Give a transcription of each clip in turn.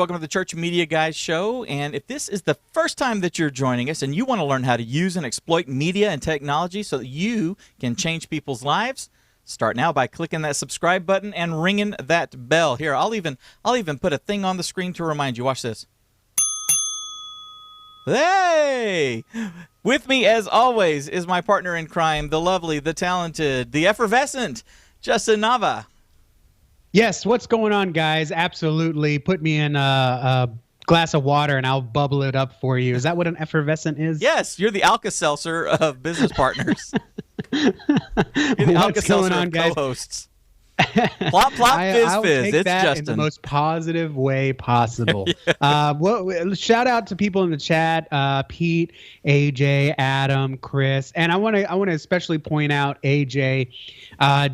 Welcome to the Church Media Guys Show. And if this is the first time that you're joining us and you want to learn how to use and exploit media and technology so that you can change people's lives, start now by clicking that subscribe button and ringing that bell. Here, I'll even put a thing on the screen to remind you. Watch this. Hey! With me, as always, is my partner in crime, the lovely, the talented, the effervescent Justin Nava. Yes, what's going on, guys? Absolutely. Put me in a glass of water and I'll bubble it up for you. Is that what an effervescent is? Yes, you're the Alka-Seltzer of business partners. You're the Alka-Seltzer of co-hosts. Plop, plop, fizz, I'll fizz. take It's that Justin. in the most positive way possible. Shout out to people in the chat, Pete, AJ, Adam, Chris, and I want to especially point out AJ.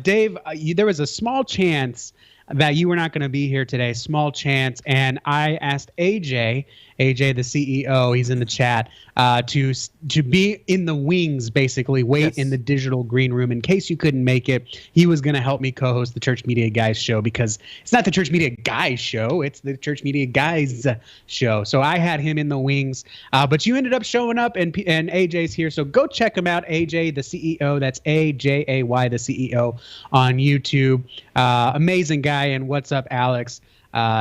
Dave, there was a small chance that you were not going to be here today, small chance, and I asked AJ, the CEO, he's in the chat, to be in the wings, basically, wait in the digital green room in case you couldn't make it. He was going to help me co-host the Church Media Guys show because it's not the Church Media Guys show, it's the Church Media Guys show. So I had him in the wings, but you ended up showing up, and AJ's here, so go check him out, AJ, the CEO. That's AJAY, the CEO, on YouTube. Amazing guy. And what's up, Alex?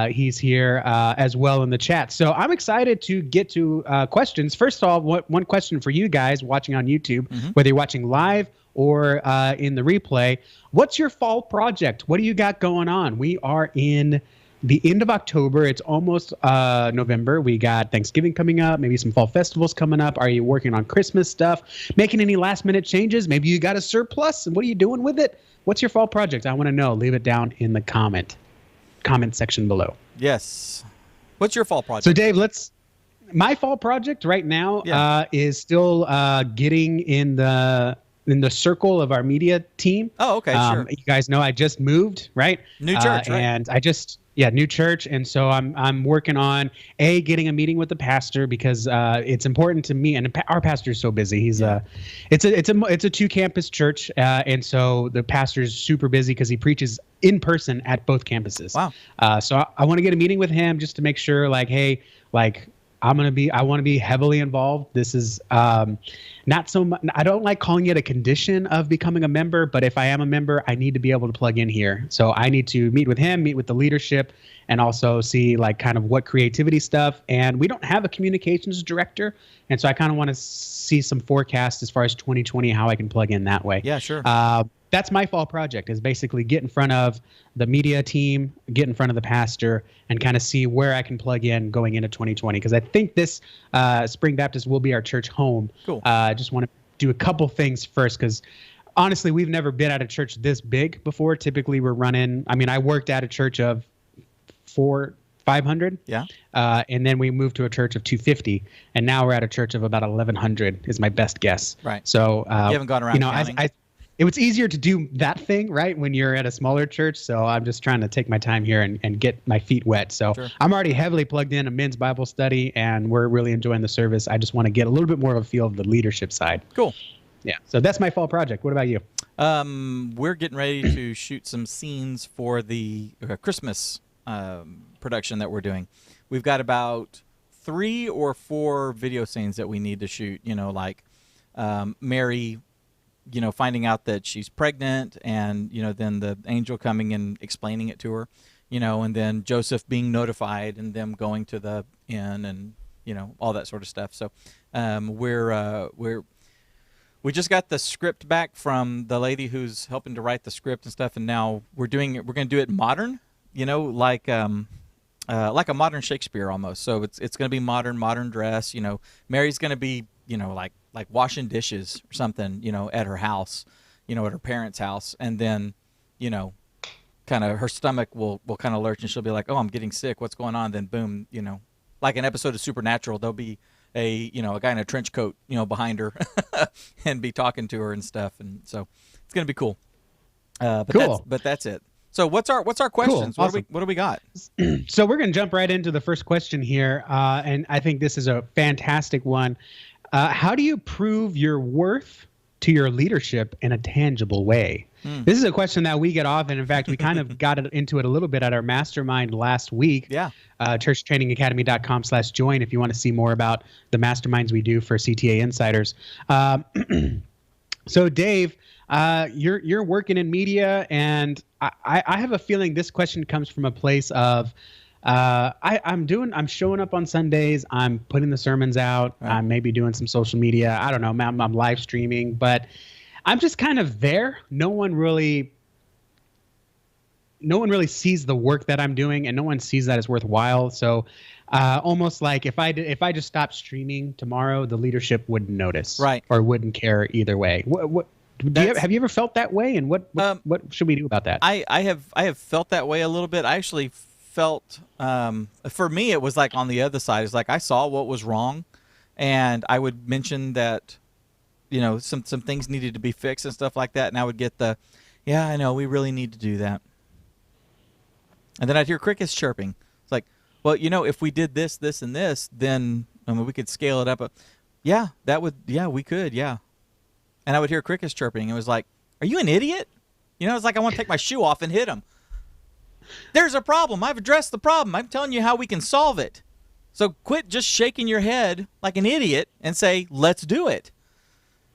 He's here as well in the chat. So I'm excited to get to questions. First of all, one question for you guys watching on YouTube, whether you're watching live or in the replay. What's your fall project? What do you got going on? We are in the end of October. It's almost November. We got Thanksgiving coming up, maybe some fall festivals coming up. Are you working on Christmas stuff? Making any last minute changes? Maybe you got a surplus, and what are you doing with it? What's your fall project? I want to know. Leave it down in the comment section below. Yes. What's your fall project? So Dave, my fall project right now is still getting in the circle of our media team. Oh, okay, sure. You guys know I just moved, right? New church, right? And new church, and so I'm working on getting a meeting with the pastor because it's important to me, and our pastor is so busy. He's it's a 2-campus church, and so the pastor is super busy because he preaches in person at both campuses. Wow. So I want to get a meeting with him just to make sure, I want to be heavily involved. This is not so much. I don't like calling it a condition of becoming a member, but if I am a member, I need to be able to plug in here. So I need to meet with him, meet with the leadership, and also see kind of what creativity stuff. And we don't have a communications director, and so I kind of want to see some forecasts as far as 2020, how I can plug in that way. Yeah, sure. That's my fall project, is basically get in front of the media team, get in front of the pastor, and kind of see where I can plug in going into 2020. Because I think this Spring Baptist will be our church home. Cool. I just want to do a couple things first, because honestly, we've never been at a church this big before. Typically, we're running. I worked at a church of 500. Yeah. And then we moved to a church of 250, and now we're at a church of about 1,100 is my best guess. Right. So you haven't gone around counting. It was easier to do that thing, right, when you're at a smaller church. So I'm just trying to take my time here and get my feet wet. So sure. I'm already heavily plugged in a men's Bible study, and we're really enjoying the service. I just want to get a little bit more of a feel of the leadership side. Cool. Yeah. So that's my fall project. What about you? We're getting ready to shoot some scenes for the Christmas production that we're doing. We've got about 3 or 4 video scenes that we need to shoot, Mary, finding out that she's pregnant, and, then the angel coming and explaining it to her, and then Joseph being notified and them going to the inn and, all that sort of stuff. So we just got the script back from the lady who's helping to write the script and stuff, and now we're going to do it modern, like a modern Shakespeare almost. So it's going to be modern dress. Mary's going to be, like washing dishes or something, at her house, at her parents' house. And then, kind of her stomach will kind of lurch, and she'll be like, oh, I'm getting sick. What's going on? Then boom, like an episode of Supernatural, there'll be a guy in a trench coat, behind her and be talking to her and stuff. And so it's going to be cool. Cool. That's it. So what's our questions? Cool. Awesome. What do we got? So we're going to jump right into the first question here. And I think this is a fantastic one. How do you prove your worth to your leadership in a tangible way? This is a question that we get often. In fact, we kind of got into it a little bit at our mastermind last week. Yeah. Churchtrainingacademy.com/join if you want to see more about the masterminds we do for CTA insiders. So Dave, you're working in media, and I have a feeling this question comes from a place of I'm showing up on Sundays. I'm putting the sermons out. Right. I'm maybe doing some social media. I don't know. I'm live streaming, but I'm just kind of there. No one really sees the work that I'm doing, and no one sees that as worthwhile. So almost like if I just stopped streaming tomorrow, the leadership wouldn't notice, right, or wouldn't care either way. Have you ever felt that way? And what should we do about that? I have felt that way a little bit. I actually felt for me it was like on the other side. It's like I saw what was wrong, and I would mention that, you know, some things needed to be fixed and stuff like that, and I would get yeah, I know, we really need to do that. And then I'd hear crickets chirping. It's like, well, you know, if we did this, this, and this, then we could scale it up. Yeah, we could, yeah. And I would hear crickets chirping. It was like, are you an idiot? You know, it's like I want to take my shoe off and hit him. There's a problem. I've addressed the problem. I'm telling you how we can solve it. So quit just shaking your head like an idiot and say, let's do it.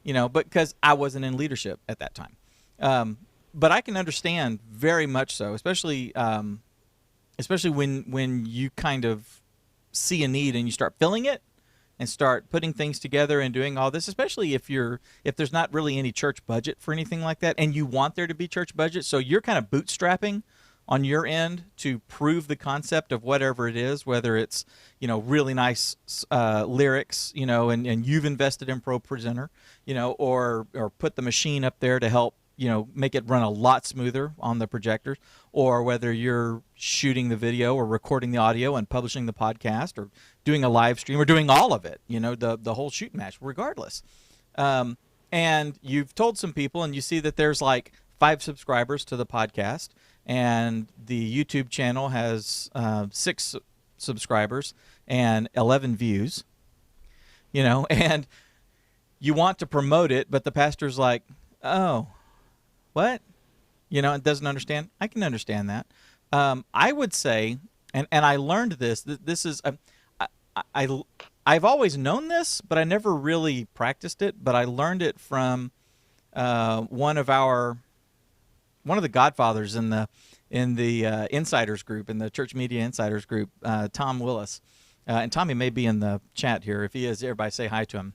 You know, but because I wasn't in leadership at that time. But I can understand very much so, especially when you kind of see a need and you start filling it and start putting things together and doing all this, especially if there's not really any church budget for anything like that, and you want there to be church budget, so you're kind of bootstrapping on your end to prove the concept of whatever it is, whether it's, you know, really nice lyrics, you know, and you've invested in Pro Presenter, you know, or put the machine up there to help, you know, make it run a lot smoother on the projectors, or whether you're shooting the video or recording the audio and publishing the podcast or doing a live stream or doing all of it, you know, the whole shoot match, regardless. And you've told some people and you see that there's like 5 subscribers to the podcast, and the YouTube channel has 6 subscribers and 11 views, you know, and you want to promote it, but the pastor's like, oh, what? You know, it doesn't understand. I can understand that. I would say, and I learned this. This is I've always known this, but I never really practiced it. But I learned it from one of the godfathers in the insiders group, in the church media insiders group, Tom Willis. And Tommy may be in the chat here. If he is, everybody say hi to him.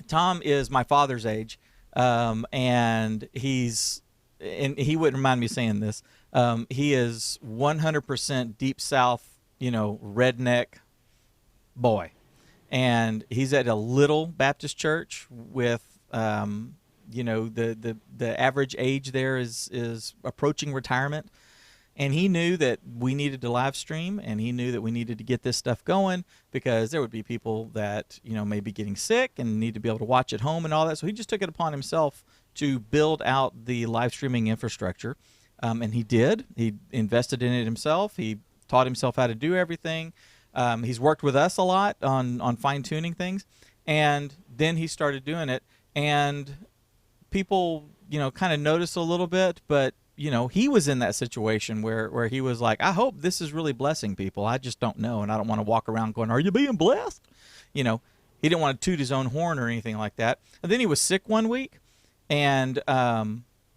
Tom is my father's age. And he wouldn't mind me saying this. He is 100% deep South, you know, redneck boy. And he's at a little Baptist church with, you know, the average age there is approaching retirement. And he knew that we needed to live stream, and he knew that we needed to get this stuff going because there would be people that, you know, may be getting sick and need to be able to watch at home and all that. So he just took it upon himself to build out the live streaming infrastructure. And he did. He invested in it himself. He taught himself how to do everything. He's worked with us a lot on fine-tuning things. And then he started doing it. And people, you know, kind of noticed a little bit, but you know, he was in that situation where he was like, I hope this is really blessing people. I just don't know, and I don't want to walk around going, are you being blessed? You know, he didn't want to toot his own horn or anything like that. And then he was sick one week, and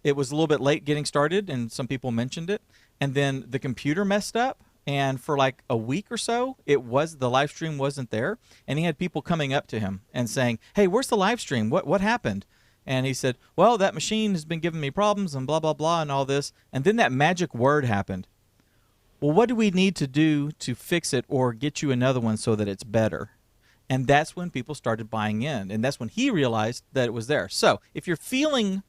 it was a little bit late getting started, and some people mentioned it. And then the computer messed up, and for like a week or so, the live stream wasn't there. And he had people coming up to him and saying, hey, where's the live stream? What happened? And he said, well, that machine has been giving me problems and blah, blah, blah, and all this. And then that magic word happened. Well, what do we need to do to fix it or get you another one so that it's better? And that's when people started buying in. And that's when he realized that it was there. So if you're feeling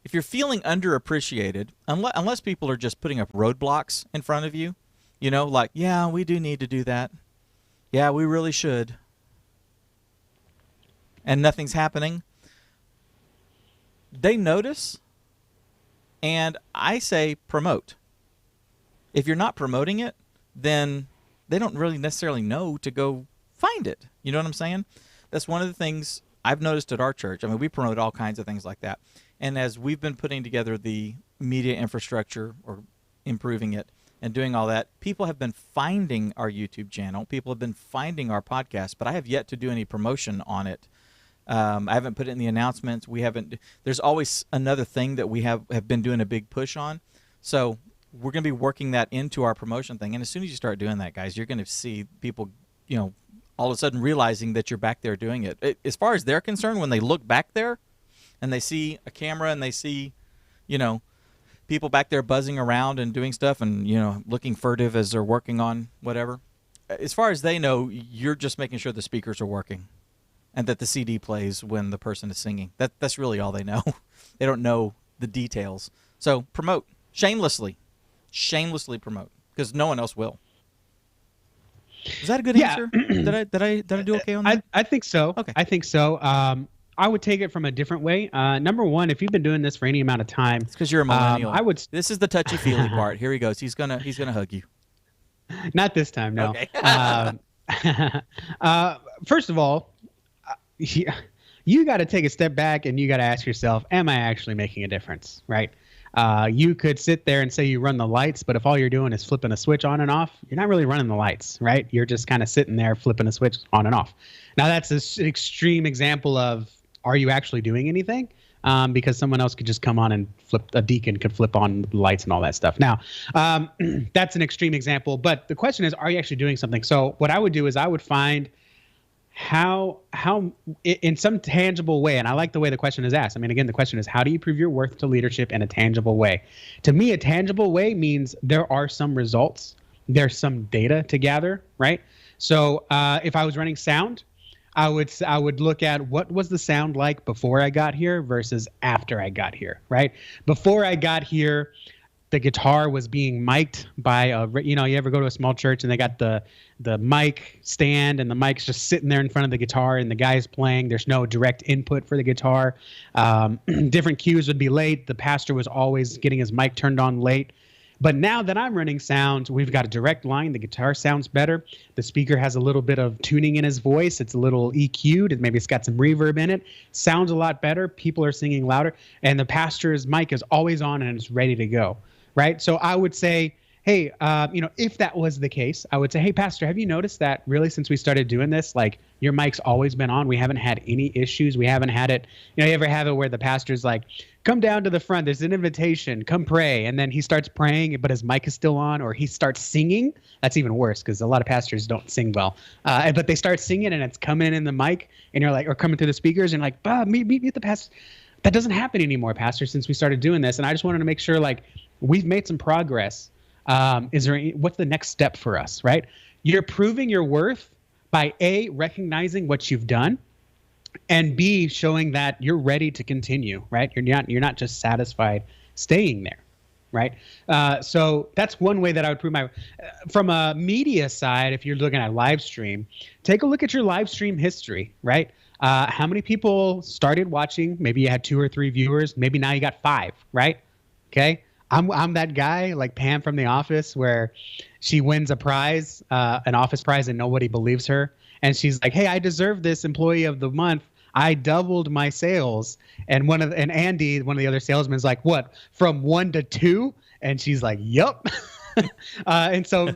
underappreciated, unless people are just putting up roadblocks in front of you, you know, like, yeah, we do need to do that. Yeah, we really should. And nothing's happening. They notice, and I say promote. If you're not promoting it, then they don't really necessarily know to go find it. You know what I'm saying? That's one of the things I've noticed at our church, I mean, we promote all kinds of things like that. And as we've been putting together the media infrastructure or improving it and doing all that, people have been finding our YouTube channel. People have been finding our podcast, but I have yet to do any promotion on it. I haven't put it in the announcements. We haven't. There's always another thing that we have been doing a big push on. So we're going to be working that into our promotion thing. And as soon as you start doing that, guys, you're going to see people, all of a sudden realizing that you're back there doing it. As far as they're concerned, when they look back there and they see a camera and they see, people back there buzzing around and doing stuff and, looking furtive as they're working on whatever. As far as they know, you're just making sure the speakers are working and that the CD plays when the person is singing. That's really all they know. They don't know the details. So promote shamelessly promote, because no one else will. Is that a good answer? Did I do okay on that? I think so. Okay. I think so. I would take it from a different way. Number one, if you've been doing this for any amount of time, It's because you're a millennial. This is the touchy-feely part. Here he goes. He's gonna hug you. Not this time, no. Okay. First of all, you got to take a step back and you got to ask yourself, am I actually making a difference, right? You could sit there and say you run the lights, but if all you're doing is flipping a switch on and off, you're not really running the lights, right? You're just kind of sitting there flipping a switch on and off. Now, that's an extreme example of, are you actually doing anything? Because someone else could just come on and a deacon could flip on the lights and all that stuff. Now, that's an extreme example, but the question is, are you actually doing something? So what I would do is I would find how in some tangible way, and I like the way the question is asked. I mean, again, the question is, how do you prove your worth to leadership in a tangible way? To me, a tangible way means there are some results. There's some data to gather, right? So if I was running sound, I would look at what was the sound like before I got here versus after I got here, right? Before I got here, the guitar was being mic'd by you ever go to a small church and they got the mic stand and the mic's just sitting there in front of the guitar and the guy's playing. There's no direct input for the guitar. Different cues would be late. The pastor was always getting his mic turned on late. But now that I'm running sound, we've got a direct line. The guitar sounds better. The speaker has a little bit of tuning in his voice. It's a little EQ'd, and maybe it's got some reverb in it. Sounds a lot better. People are singing louder. And the pastor's mic is always on and it's ready to go, right? So I would say, hey, if that was the case, I would say, hey, pastor, have you noticed that really since we started doing this, like your mic's always been on? We haven't had any issues. We haven't had it. You ever have it where the pastor's like, come down to the front. There's an invitation. Come pray. And then he starts praying, but his mic is still on, or he starts singing. That's even worse because a lot of pastors don't sing well. But they start singing and it's coming in the mic and you're like, or coming through the speakers and you're like, meet the pastor. That doesn't happen anymore, pastor, since we started doing this. And I just wanted to make sure like we've made some progress. What's the next step for us, right? You're proving your worth by A, recognizing what you've done, and B, showing that you're ready to continue, right? You're not just satisfied staying there, right? So that's one way that I would prove from a media side, if you're looking at live stream, take a look at your live stream history, right? How many people started watching? Maybe you had 2 or 3 viewers. Maybe now you got 5, right? Okay. I'm that guy like Pam from The Office where she wins a prize, an office prize, and nobody believes her. And she's like, hey, I deserve this employee of the month. I doubled my sales. And Andy, one of the other salesmen, is like, what, from 1 to 2? And she's like, yup. And so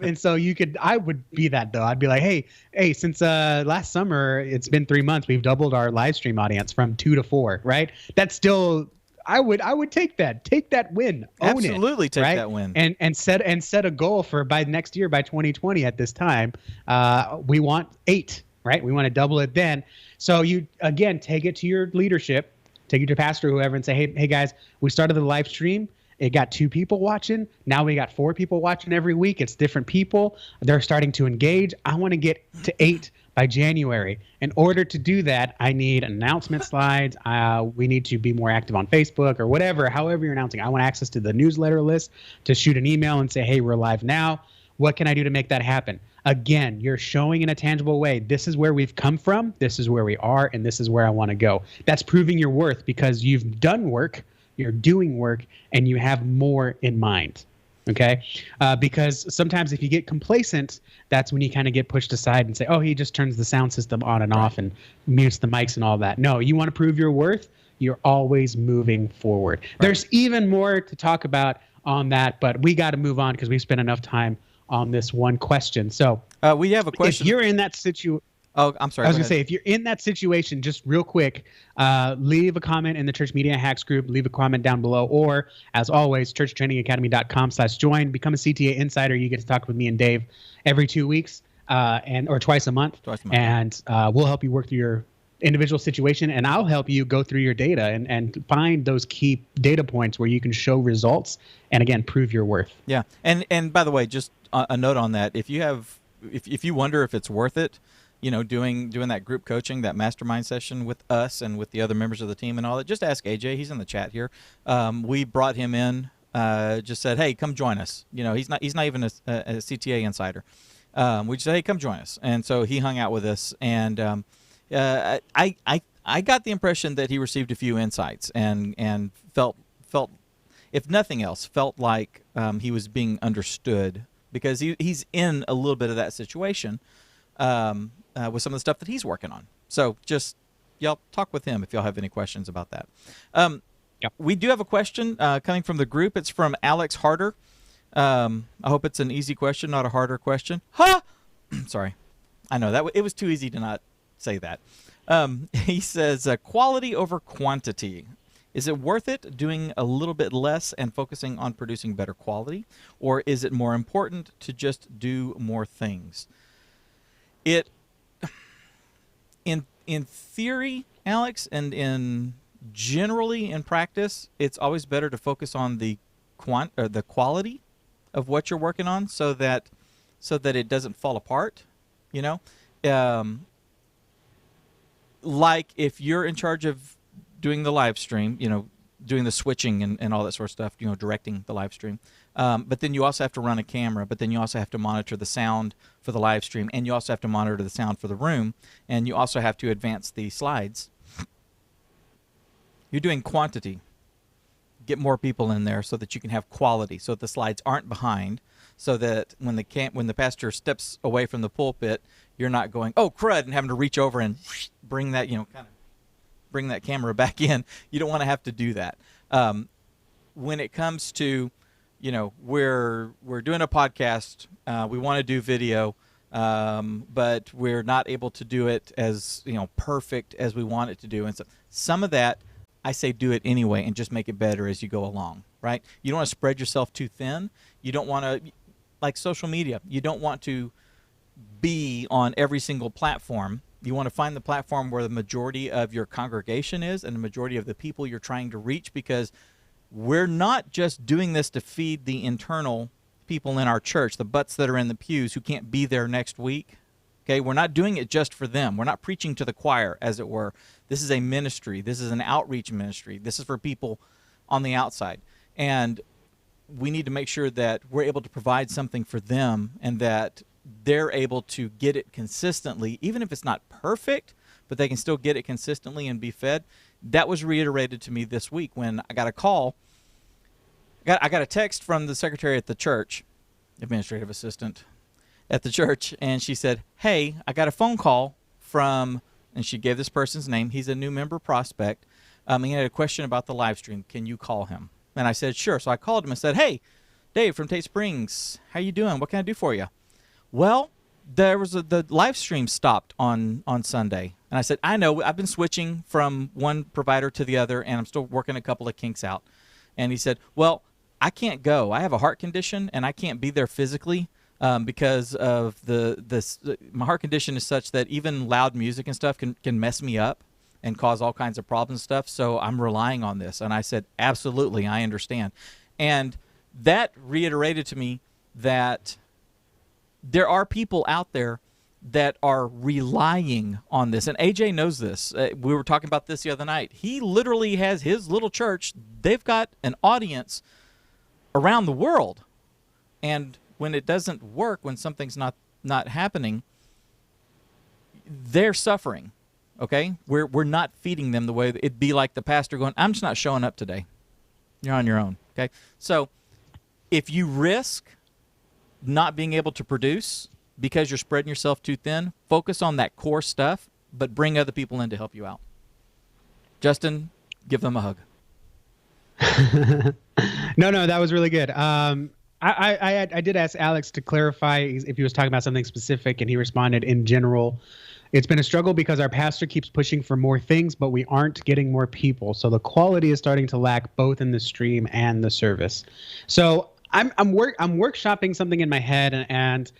I would be that though. I'd be like, hey, since last summer, it's been 3 months, we've doubled our live stream audience from 2 to 4, right? That's still, I would take that win. Own Absolutely it, take right? that win. And set a goal for by next year, by 2020 at this time, we want 8, right? We want to double it then. So you, again, take it to your leadership, take it to pastor, whoever, and say, hey guys, we started the live stream. It got 2 people watching. Now we got 4 people watching every week. It's different people. They're starting to engage. I want to get to 8 by January. In order to do that, I need announcement slides. We need to be more active on Facebook or whatever, however you're announcing. I want access to the newsletter list to shoot an email and say, hey, we're live now. What can I do to make that happen? Again, you're showing in a tangible way, this is where we've come from, this is where we are, and this is where I want to go. That's proving your worth because you've done work, you're doing work, and you have more in mind. Okay. Because sometimes if you get complacent, that's when you kind of get pushed aside and say, oh, he just turns the sound system on and off and mutes the mics and all that. No, you want to prove your worth. You're always moving forward. Right. There's even more to talk about on that, but we got to move on because we've spent enough time on this one question. So we have a question. If you're in that situation, oh, I'm sorry. I was going to say, if you're in that situation, just real quick, leave a comment in the Church Media Hacks group, leave a comment down below, or as always, churchtrainingacademy.com/join, become a CTA insider. You get to talk with me and Dave every 2 weeks or twice a month. And we'll help you work through your individual situation, and I'll help you go through your data and find those key data points where you can show results and, again, prove your worth. Yeah. And by the way, just a note on that, if you wonder if it's worth it, doing that group coaching, that mastermind session with us and with the other members of the team and all that, just ask AJ. He's in the chat here. We brought him in, just said, hey, come join us. He's not even a CTA insider. We just said, hey, come join us. And so he hung out with us, and I got the impression that he received a few insights and felt, if nothing else, felt like he was being understood, because he's in a little bit of that situation with some of the stuff that he's working on. So just y'all talk with him if y'all have any questions about that. Yep. We do have a question coming from the group. It's from Alex Harder. I hope it's an easy question, not a harder question. Ha! Sorry. I know that it was too easy to not say that. He says, quality over quantity. Is it worth it doing a little bit less and focusing on producing better quality? Or is it more important to just do more things? In theory, Alex, and generally in practice, it's always better to focus on the quality of what you're working on, so that it doesn't fall apart. Like if you're in charge of doing the live stream, doing the switching and all that sort of stuff, directing the live stream. But then you also have to run a camera, but then you also have to monitor the sound for the live stream, and you also have to monitor the sound for the room, and you also have to advance the slides. You're doing quantity. Get more people in there so that you can have quality, so that the slides aren't behind, so that when the pastor steps away from the pulpit, you're not going, oh, crud, and having to reach over and bring that, kind of bring that camera back in. You don't want to have to do that. When it comes to, we're doing a podcast, we want to do video, but we're not able to do it as, perfect as we want it to do. And so some of that, I say do it anyway and just make it better as you go along, right? You don't want to spread yourself too thin. You don't want to, like social media, you don't want to be on every single platform. You want to find the platform where the majority of your congregation is and the majority of the people you're trying to reach, because we're not just doing this to feed the internal people in our church, the butts that are in the pews who can't be there next week. Okay, we're not doing it just for them. We're not preaching to the choir, as it were. This is a ministry. This is an outreach ministry. This is for people on the outside. And we need to make sure that we're able to provide something for them and that they're able to get it consistently, even if it's not perfect, but they can still get it consistently and be fed. That was reiterated to me this week when I got a call. I got a text from the secretary at the church, administrative assistant at the church, and she said, hey, I got a phone call from, and she gave this person's name. He's a new member prospect. He had a question about the live stream. Can you call him? And I said, sure. So I called him and said, hey, Dave from Tate Springs, how you doing? What can I do for you? Well, the live stream stopped on Sunday. And I said, I know, I've been switching from one provider to the other, and I'm still working a couple of kinks out. And he said, well, I can't go. I have a heart condition, and I can't be there physically because of my heart condition is such that even loud music and stuff can mess me up and cause all kinds of problems and stuff. So I'm relying on this. And I said, absolutely, I understand. And that reiterated to me that there are people out there that are relying on this. And AJ knows this. We were talking about this the other night. He literally has his little church. They've got an audience around the world. And when it doesn't work, when something's not happening, they're suffering. Okay? We're not feeding them the way it'd be like the pastor going, I'm just not showing up today. You're on your own. Okay? So if you risk not being able to produce because you're spreading yourself too thin, focus on that core stuff, but bring other people in to help you out. Justin, give them a hug. No, that was really good. I did ask Alex to clarify if he was talking about something specific, and he responded in general. It's been a struggle because our pastor keeps pushing for more things, but we aren't getting more people. So the quality is starting to lack both in the stream and the service. So I'm workshopping something in my head, and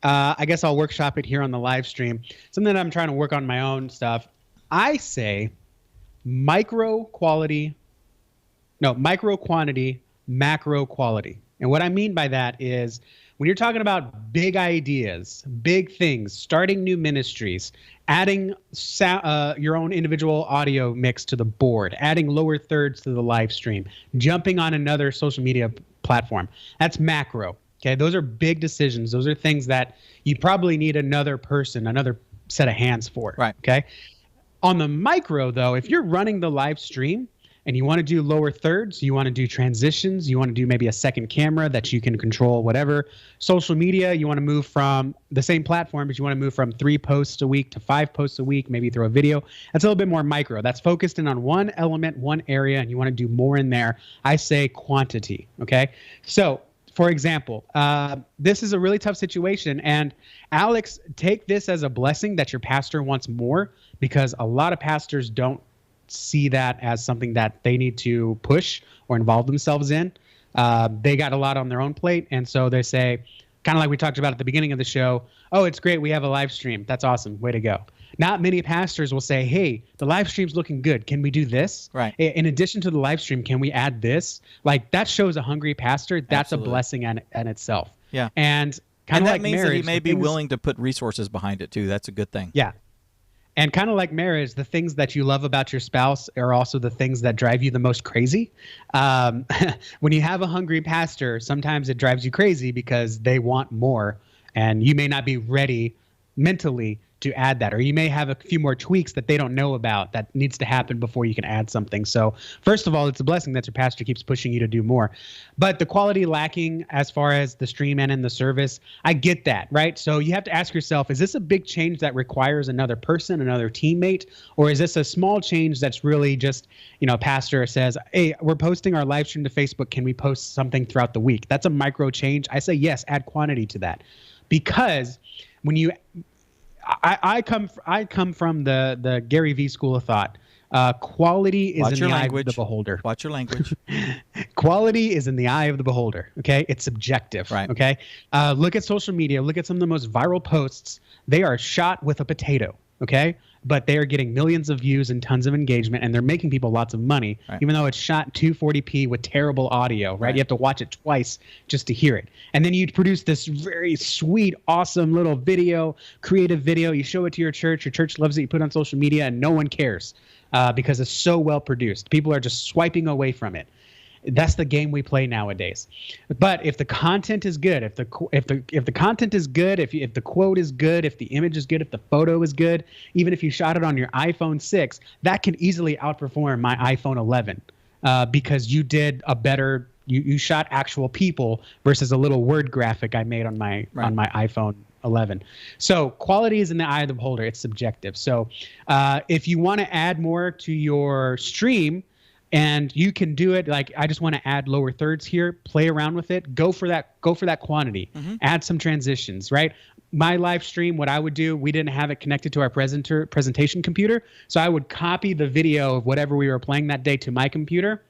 I guess I'll workshop it here on the live stream. Something that I'm trying to work on my own stuff. I say micro quantity, macro quality. And what I mean by that is when you're talking about big ideas, big things, starting new ministries, adding your own individual audio mix to the board, adding lower thirds to the live stream, jumping on another social media platform, that's macro. Okay, those are big decisions. Those are things that you probably need another person, another set of hands for. Right. Okay. On the micro, though, if you're running the live stream and you want to do lower thirds, you want to do transitions, you want to do maybe a second camera that you can control, whatever. Social media, you want to move from the same platform, but you want to move from 3 posts a week to 5 posts a week, maybe throw a video. That's a little bit more micro. That's focused in on one element, one area, and you want to do more in there. I say quantity. Okay. So, for example, this is a really tough situation. And Alex, take this as a blessing that your pastor wants more, because a lot of pastors don't see that as something that they need to push or involve themselves in. They got a lot on their own plate. And so they say, kind of like we talked about at the beginning of the show, oh, it's great, we have a live stream. That's awesome. Way to go. Not many pastors will say, hey, the live stream's looking good. Can we do this? Right. In addition to the live stream, can we add this? Like, that shows a hungry pastor. That's Absolutely. A blessing in itself. Yeah. And kind of like means marriage, that he may be willing to put resources behind it too. That's a good thing. Yeah. And kind of like marriage, the things that you love about your spouse are also the things that drive you the most crazy. When you have a hungry pastor, sometimes it drives you crazy because they want more, and you may not be ready mentally to add that, or you may have a few more tweaks that they don't know about that needs to happen before you can add something. So first of all, it's a blessing that your pastor keeps pushing you to do more. But the quality lacking as far as the stream and in the service, I get that, right? So you have to ask yourself, is this a big change that requires another person, another teammate, or is this a small change that's really just, a pastor says, hey, we're posting our live stream to Facebook. Can we post something throughout the week? That's a micro change. I say, yes, add quantity to that. Because when you I come from the Gary V school of thought. Quality is in the eye of the beholder. Watch your language. Quality is in the eye of the beholder. Okay, it's subjective. Right. Okay, look at social media. Look at some of the most viral posts. They are shot with a potato. Okay, but they are getting millions of views and tons of engagement, and they're making people lots of money, right, even though it's shot 240p with terrible audio. Right, you have to watch it twice just to hear it. And then you produce this very sweet, awesome little video, creative video. You show it to your church. Your church loves it. You put it on social media, and no one cares because it's so well produced. People are just swiping away from it. That's the game we play nowadays. But if the content is good, if the content is good, if the quote is good, if the image is good, if the photo is good, even if you shot it on your iPhone 6, that can easily outperform my iPhone 11 because you did a better. You shot actual people versus a little word graphic I made on my iPhone 11. So quality is in the eye of the beholder. It's subjective. So if you want to add more to your stream, and you can do it like, I just want to add lower thirds here, play around with it, go for that quantity, add some transitions, right? My live stream, what I would do, we didn't have it connected to our presentation computer. So I would copy the video of whatever we were playing that day to my computer,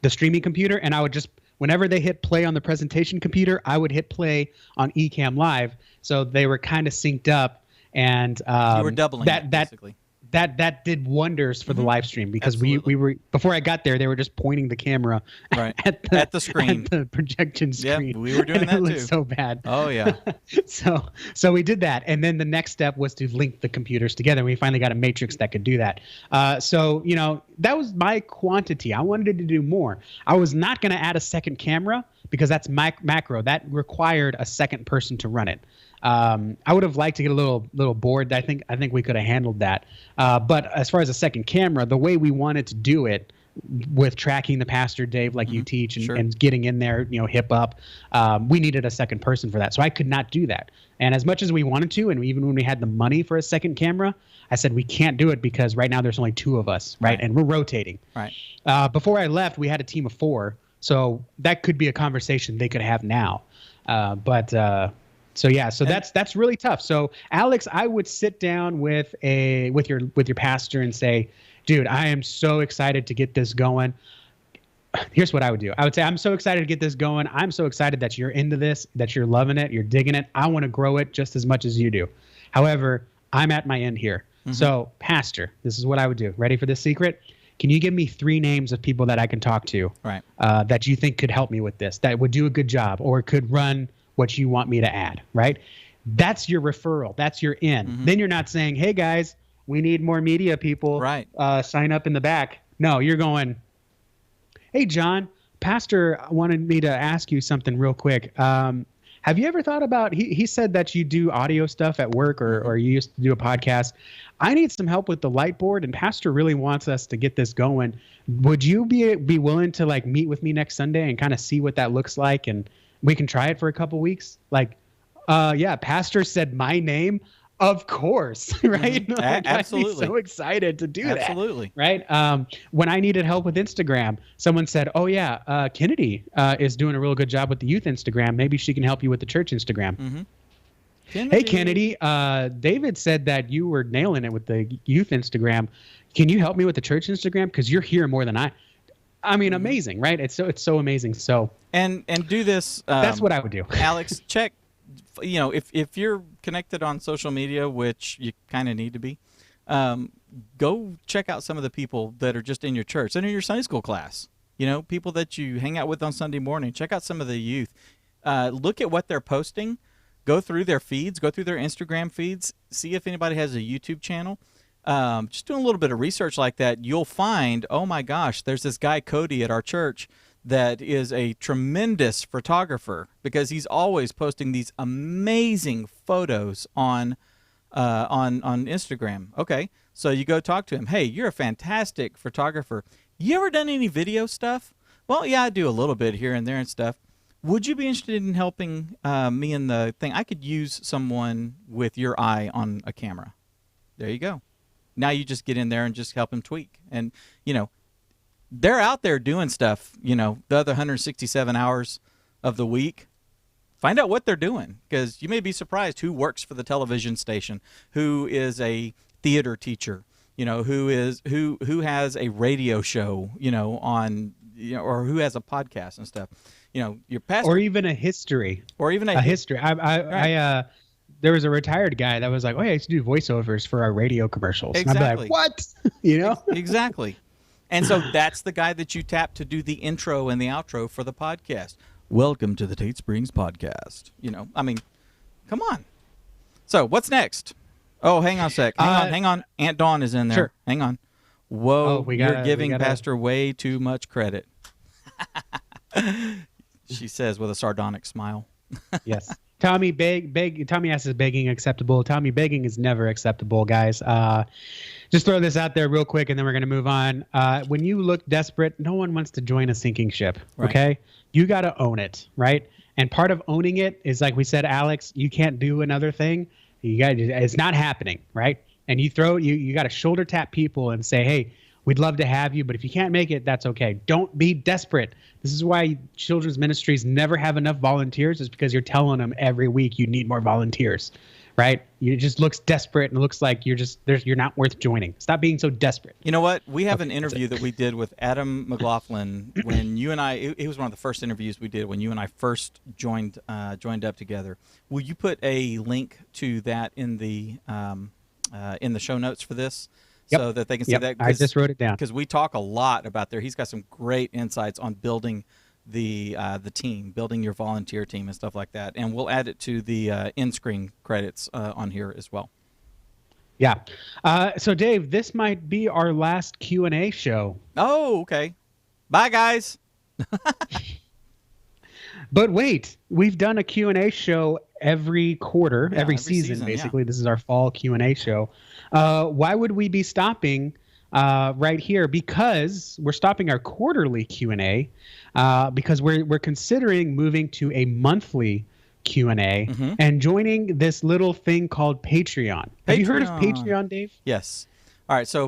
the streaming computer, and I would just, whenever they hit play on the presentation computer, I would hit play on Ecamm Live. So they were kind of synced up, and you were doubling that basically. That did wonders for the live stream because we were, before I got there, they were just pointing the camera at the screen, at the projection screen. Yeah, we were doing that too. It looked so bad. Oh yeah. So we did that, and then the next step was to link the computers together. We finally got a matrix that could do that. So that was my quantity. I wanted to do more. I was not going to add a second camera because that's macro. That required a second person to run it. I would have liked to get a little board. I think we could have handled that. But as far as a second camera, the way we wanted to do it, with tracking the pastor Dave like you teach and, Sure. and getting in there, hip up. We needed a second person for that, so I could not do that. And as much as we wanted to, and even when we had the money for a second camera, I said we can't do it because right now there's only 2 of us, right? And we're rotating. Right. Before I left, we had a team of 4, so that could be a conversation they could have now. So that's really tough. So Alex, I would sit down with your pastor and say, dude, I am so excited to get this going. Here's what I would do. I would say, I'm so excited to get this going. I'm so excited that you're into this, that you're loving it, you're digging it. I want to grow it just as much as you do. However, I'm at my end here. So, pastor, this is what I would do. Ready for this secret? Can you give me 3 names of people that I can talk to, right, that you think could help me with this, that would do a good job or could run what you want me to add, right? That's your referral. That's your in. Then you're not saying, hey, guys, we need more media people. Right. Sign up in the back. No, you're going, hey, John, pastor wanted me to ask you something real quick. Have you ever thought about, he said that you do audio stuff at work or you used to do a podcast. I need some help with the light board and pastor really wants us to get this going. Would you be willing to like meet with me next Sunday and kind of see what that looks like? And we can try it for a couple weeks. Like, yeah, pastor said my name. Of course, right? Like, Absolutely. I'd be so excited to do that. Absolutely. Right. When I needed help with Instagram, someone said, oh, yeah, Kennedy is doing a real good job with the youth Instagram. Maybe she can help you with the church Instagram. Hey, Kennedy, David said that you were nailing it with the youth Instagram. Can you help me with the church Instagram? Because you're here more than I mean, amazing, right? It's so amazing. So and do this. That's what I would do. Alex, check. If you're connected on social media, which you kind of need to be, go check out some of the people that are just in your church and in your Sunday school class. People that you hang out with on Sunday morning. Check out some of the youth. Look at what they're posting. Go through their feeds. Go through their Instagram feeds. See if anybody has a YouTube channel. Just doing a little bit of research like that, you'll find, oh my gosh, there's this guy Cody at our church that is a tremendous photographer because he's always posting these amazing photos on Instagram. Okay, so you go talk to him. Hey, you're a fantastic photographer. You ever done any video stuff? Well, yeah, I do a little bit here and there and stuff. Would you be interested in helping me in the thing? I could use someone with your eye on a camera. There you go. Now you just get in there and just help him tweak. And, they're out there doing stuff, the other 167 hours of the week. Find out what they're doing because you may be surprised who works for the television station, who is a theater teacher, who has a radio show, on, or who has a podcast and stuff. Your pastor, or even a history, history. There was a retired guy that was like, oh, yeah, I used to do voiceovers for our radio commercials. Exactly. And I'd be like, what? Exactly. And so that's the guy that you tap to do the intro and the outro for the podcast. Welcome to the Tate Springs podcast. Come on. So what's next? Oh, hang on a sec. Hang on. Aunt Dawn is in there. Sure. Hang on. Whoa, you're giving Pastor way too much credit. She says with a sardonic smile. Yes. Tommy Tommy asks, is begging acceptable? Tommy, begging is never acceptable, guys. Just throw this out there real quick, and then we're going to move on. When you look desperate, no one wants to join a sinking ship, okay? You got to own it, right? And part of owning it is, like we said, Alex, you can't do another thing. It's not happening, right? And you got to shoulder tap people and say, hey, we'd love to have you, but if you can't make it, that's okay. Don't be desperate. This is why children's ministries never have enough volunteers, is because you're telling them every week you need more volunteers, right? It just looks desperate and it looks like you're not worth joining. Stop being so desperate. You know what? We have an interview that we did with Adam McLaughlin when you and I, it was one of the first interviews we did when you and I first joined up together. Will you put a link to that in the show notes for this? Yep. So that they can see that. I just wrote it down. Because we talk a lot about there. He's got some great insights on building the team, building your volunteer team and stuff like that. And we'll add it to the in-screen credits on here as well. Yeah. So, Dave, this might be our last Q&A show. Oh, okay. Bye, guys. But wait, we've done a Q&A show every season basically. Yeah. This is our fall Q&A show. Why would we be stopping right here because we're stopping our quarterly Q&A because we're considering moving to a monthly Q&A and joining this little thing called Patreon. Have you heard of Patreon, Dave? Yes. All right. So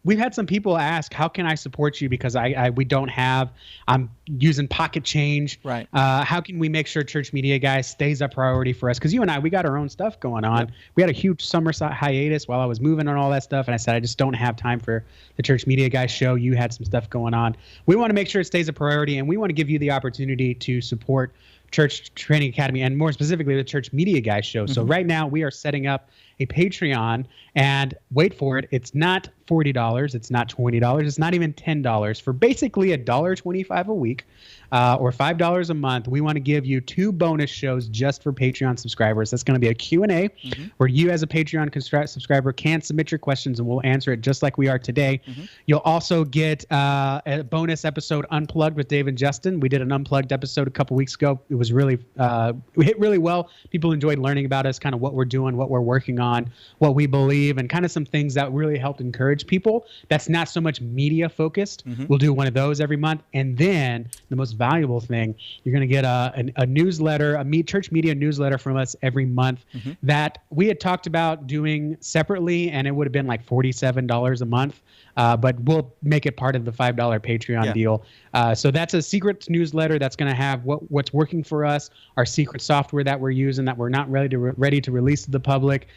We've had some people ask, how can I support you? Because I'm using pocket change. Right. How can we make sure Church Media Guys stays a priority for us? Because you and I, we got our own stuff going on. Yep. We had a huge summer hiatus while I was moving on all that stuff. And I said, I just don't have time for the Church Media Guys show. You had some stuff going on. We want to make sure it stays a priority, and we want to give you the opportunity to support Church Training Academy, and more specifically the Church Media Guys show. So right now we are setting up a Patreon, and wait for it, it's not $40, it's not $20, it's not even $10. For basically $1.25 a week or $5 a month, we want to give you 2 bonus shows just for Patreon subscribers. That's going to be a Q&A where you as a Patreon subscriber can submit your questions and we'll answer it just like we are today. You'll also get a bonus episode Unplugged with Dave and Justin. We did an Unplugged episode a couple weeks ago. It was really we hit really well. People enjoyed learning about us, kind of what we're doing, what we're working on, what we believe, and kind of some things that really helped encourage people. That's not so much media focused. We'll do one of those every month. And then the most valuable thing, you're going to get a newsletter, church media newsletter from us every month that we had talked about doing separately, and it would have been like $47 a month. But we'll make it part of the $5 Patreon deal. So that's a secret newsletter that's going to have what's working for us, our secret software that we're using that we're not ready to release to the public,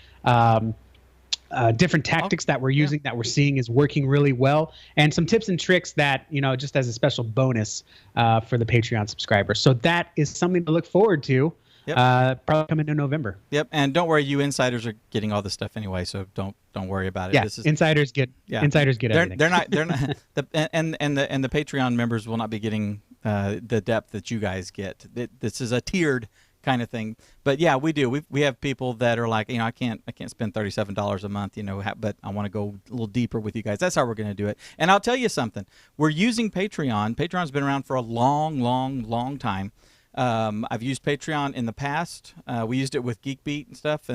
different tactics that we're using that we're seeing is working really well, and some tips and tricks that, just as a special bonus for the Patreon subscribers. So that is something to look forward to. Probably coming in November. Yep, and don't worry, you insiders are getting all this stuff anyway, so don't worry about it. Yeah, insiders get everything. They're not and the Patreon members will not be getting the depth that you guys get. This is a tiered kind of thing. But yeah, we do. We have people that are like, I can't spend $37 a month, but I want to go a little deeper with you guys. That's how we're going to do it. And I'll tell you something. We're using Patreon. Patreon's been around for a long time. I've used Patreon in the past. We used it with GeekBeat and stuff,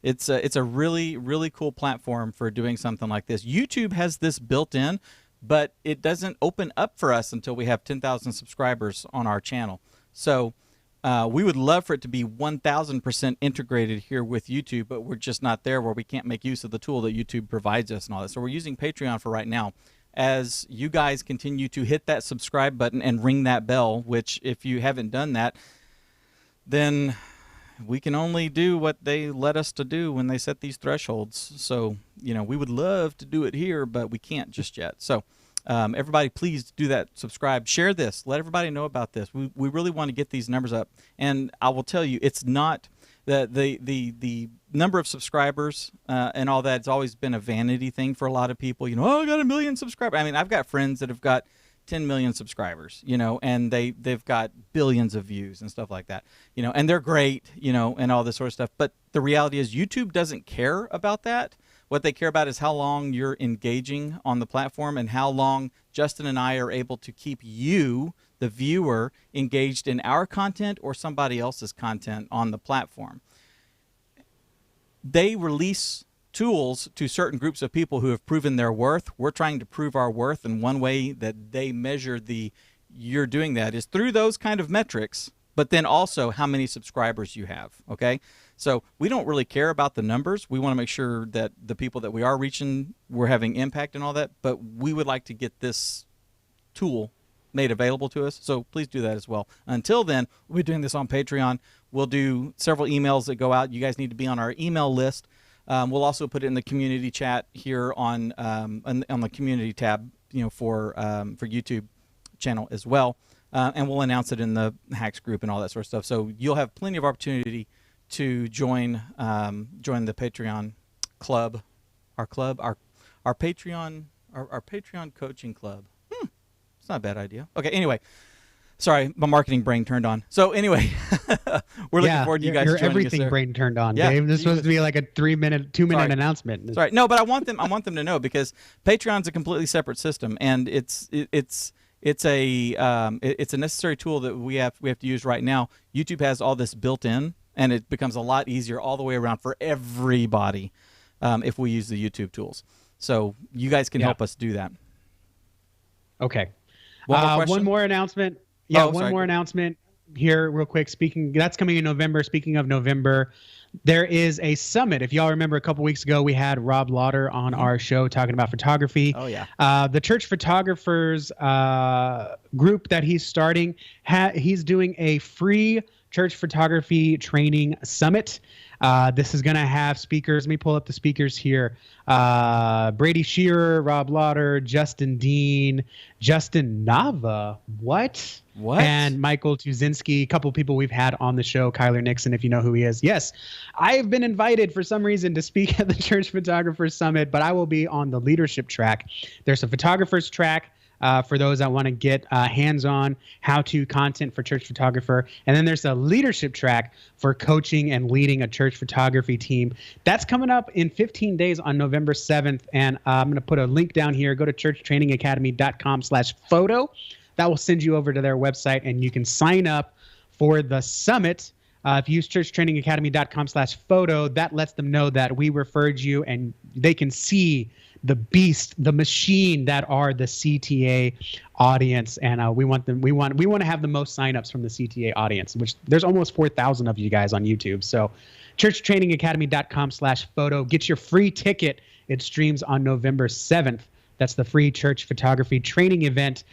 it's a really cool platform for doing something like this. YouTube has this built in, but it doesn't open up for us until we have 10,000 subscribers on our channel. So we would love for it to be 1,000% integrated here with YouTube, but we're just not there where we can't make use of the tool that YouTube provides us and all that. So we're using Patreon for right now. As you guys continue to hit that subscribe button and ring that bell, which if you haven't done that, then we can only do what they let us to do when they set these thresholds. So, we would love to do it here, but we can't just yet. So everybody, please do that. Subscribe, share this, let everybody know about this. We really want to get these numbers up. And I will tell you, it's not the number of subscribers and all that. It's always been a vanity thing for a lot of people. I got 1 million subscribers. I mean, I've got friends that have got 10 million subscribers, and they've got billions of views and stuff like that, and they're great, and all this sort of stuff. But the reality is YouTube doesn't care about that. What they care about is how long you're engaging on the platform and how long Justin and I are able to keep you, the viewer, engaged in our content or somebody else's content on the platform. They release tools to certain groups of people who have proven their worth. We're trying to prove our worth, and one way that they measure you're doing that is through those kind of metrics, but then also how many subscribers you have, okay? So we don't really care about the numbers. We want to make sure that the people that we are reaching, we're having impact and all that, but we would like to get this tool made available to us, so please do that as well. Until then, we'll be doing this on Patreon. We'll do several emails that go out. You guys need to be on our email list. We'll also put it in the community chat here on the community tab, for YouTube channel as well, and we'll announce it in the Hacks group and all that sort of stuff. So you'll have plenty of opportunity to join the Patreon club, our Patreon coaching club. It's not a bad idea. Okay, anyway. Sorry, my marketing brain turned on. So anyway, we're looking forward to you guys joining us there. Your everything brain turned on, Dave. This is supposed to be like a 2-minute announcement. Sorry, no, but I want them to know, because Patreon's a completely separate system, and it's a necessary tool that we have to use right now. YouTube has all this built in, and it becomes a lot easier all the way around for everybody. if we use the YouTube tools. So you guys can help us do that. Okay. One more announcement. Yeah, one more announcement here real quick. That's coming in November. Speaking of November, there is a summit. If y'all remember a couple weeks ago, we had Rob Lauder on our show talking about photography. Oh, yeah. The church photographers group that he's starting, he's doing a free church photography training summit. This is going to have speakers. Let me pull up the speakers here. Brady Shearer, Rob Lauder, Justin Dean, Justin Nava. What? And Michael Tuzinski, a couple of people we've had on the show, Kyler Nixon, if you know who he is. Yes, I have been invited for some reason to speak at the Church Photographers Summit, but I will be on the leadership track. There's a photographer's track for those that want to get hands-on how-to content for church photographer. And then there's a leadership track for coaching and leading a church photography team. That's coming up in 15 days on November 7th. And I'm going to put a link down here. Go to churchtrainingacademy.com/photo. That will send you over to their website, and you can sign up for the summit. If you use churchtrainingacademy.com/photo, that lets them know that we referred you, and they can see the beast, the machine that are the CTA audience. And we want to have the most signups from the CTA audience, which there's almost 4,000 of you guys on YouTube. So churchtrainingacademy.com/photo. Get your free ticket. It streams on November 7th. That's the free church photography training event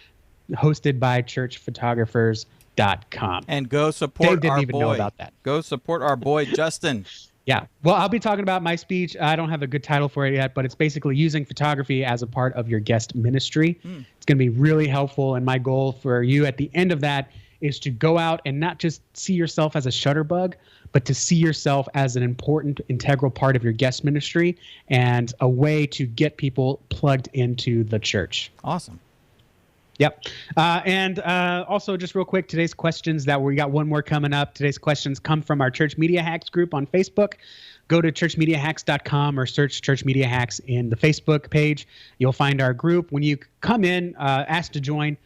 hosted by churchphotographers.com. And go support Dave didn't our even boy. know about that. Go support our boy, Justin. Yeah. Well, I'll be talking about my speech. I don't have a good title for it yet, but it's basically using photography as a part of your guest ministry. It's going to be really helpful. And my goal for you at the end of that is to go out and not just see yourself as a shutterbug, but to see yourself as an important, integral part of your guest ministry and a way to get people plugged into the church. Awesome. Yep. And also, just real quick, today's questions we got one more coming up. Today's questions come from our Church Media Hacks group on Facebook. Go to churchmediahacks.com or search Church Media Hacks in the Facebook page. You'll find our group. When you come in, ask to join.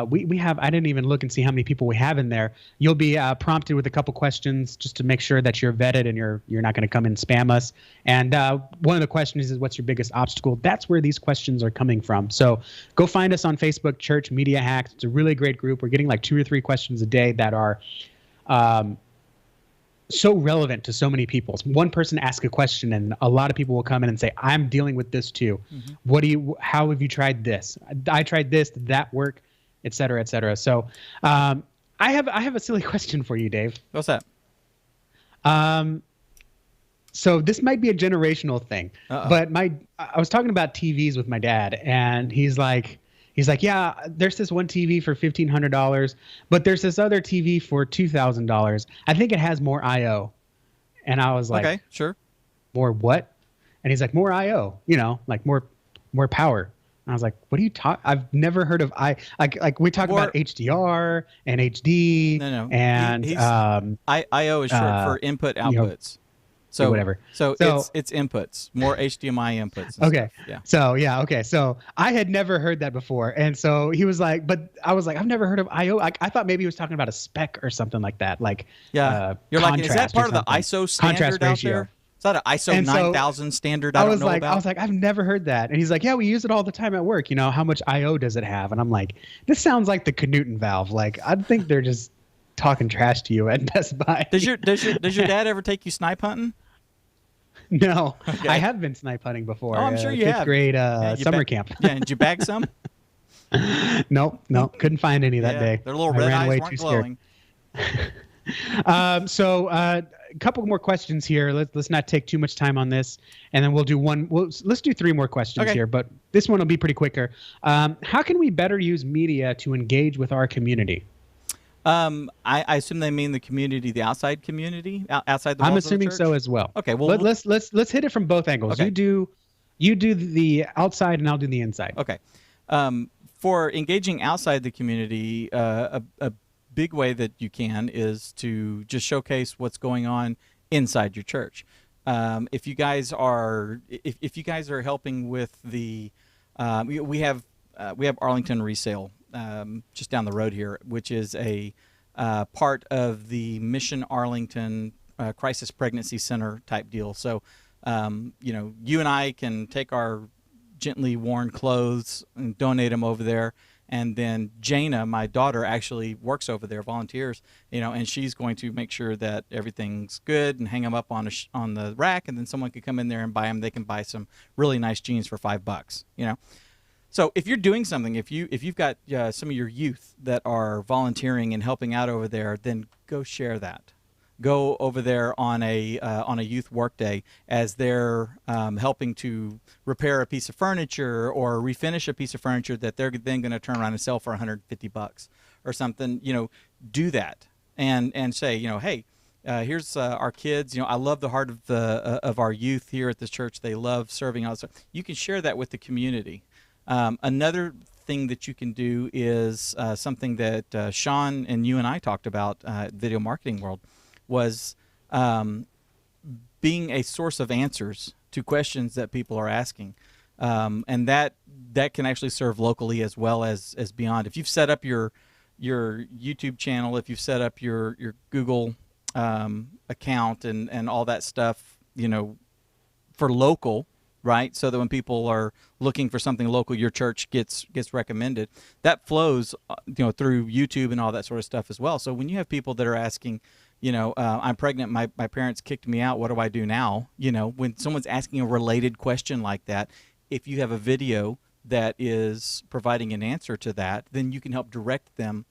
We have, I didn't even look and see how many people we have in there. You'll be prompted with a couple questions just to make sure that you're vetted and you're not going to come and spam us. And one of the questions is, what's your biggest obstacle? That's where these questions are coming from. So go find us on Facebook, Church Media Hacks. It's a really great group. We're getting like 2 or 3 questions a day that are so relevant to so many people. One person asks a question and a lot of people will come in and say, I'm dealing with this too. How have you tried this? I tried this. Did that work? Et cetera, et cetera. So I have a silly question for you, Dave. What's that? So this might be a generational thing, but I was talking about TVs with my dad, and he's like, yeah, there's this one TV for $1,500, but there's this other TV for $2,000. I think it has more I/O. And I was like, okay, sure. More what? And he's like, more I/O, like more power. I was like, what are you talking? I've never heard of like we talk about HDR and HD. No. And I/O is short for input outputs. So whatever. So it's inputs, more HDMI inputs. Okay. Stuff. Yeah. So yeah. Okay. So I had never heard that before, and so he was like, but I was like, I've never heard of I/O. I thought maybe he was talking about a spec or something like that. Like you're like, is that part of the ISO standard out there? Is that an ISO 9000 standard? I was like, I've never heard that. And he's like, yeah, we use it all the time at work. How much I/O does it have? And I'm like, this sounds like the Knudsen valve. Like, I think they're just talking trash to you at Best Buy. Does your dad ever take you snipe hunting? No, okay. I have been snipe hunting before. Oh, I'm sure you have. 5th grade summer camp. Yeah, did you bag some? Nope, couldn't find any that day. Their little red eyes weren't glowing. So a couple more questions here. Let's not take too much time on this, and then we'll do one. Let's do 3 more questions here, but this one will be pretty quicker. How can we better use media to engage with our community? I assume they mean the community, the outside community, outside the walls I'm of the assuming church? so as well. Okay, well, let's hit it from both angles. Okay. You do the outside, and I'll do the inside. Okay. For engaging outside the community, a big way that you can is to just showcase what's going on inside your church. If you guys are helping with the we have Arlington Resale just down the road here, which is a part of the Mission Arlington Crisis Pregnancy Center type deal. So You and I can take our gently worn clothes and donate them over there. And then Jana, my daughter, actually works over there, volunteers, and she's going to make sure that everything's good and hang them up on on the rack. And then someone could come in there and buy them. They can buy some really nice jeans for $5. So if you're doing something, if you've got some of your youth that are volunteering and helping out over there, then go share that. Go over there on a youth work day as they're helping to repair a piece of furniture or refinish a piece of furniture that they're then going to turn around and sell for $150 or something. Do that and say, hey, here's our kids. I love the heart of our youth here at this church. They love serving. Also, you can share that with the community. Another thing that you can do is something that Sean and you and I talked about at Video Marketing World was being a source of answers to questions that people are asking. And that can actually serve locally as well as beyond. If you've set up your YouTube channel, if you've set up your Google account and all that stuff, for local, right? So that when people are looking for something local, your church gets recommended. That flows, through YouTube and all that sort of stuff as well. So when you have people that are asking, I'm pregnant, my parents kicked me out, what do I do now? When someone's asking a related question like that, if you have a video that is providing an answer to that, then you can help direct them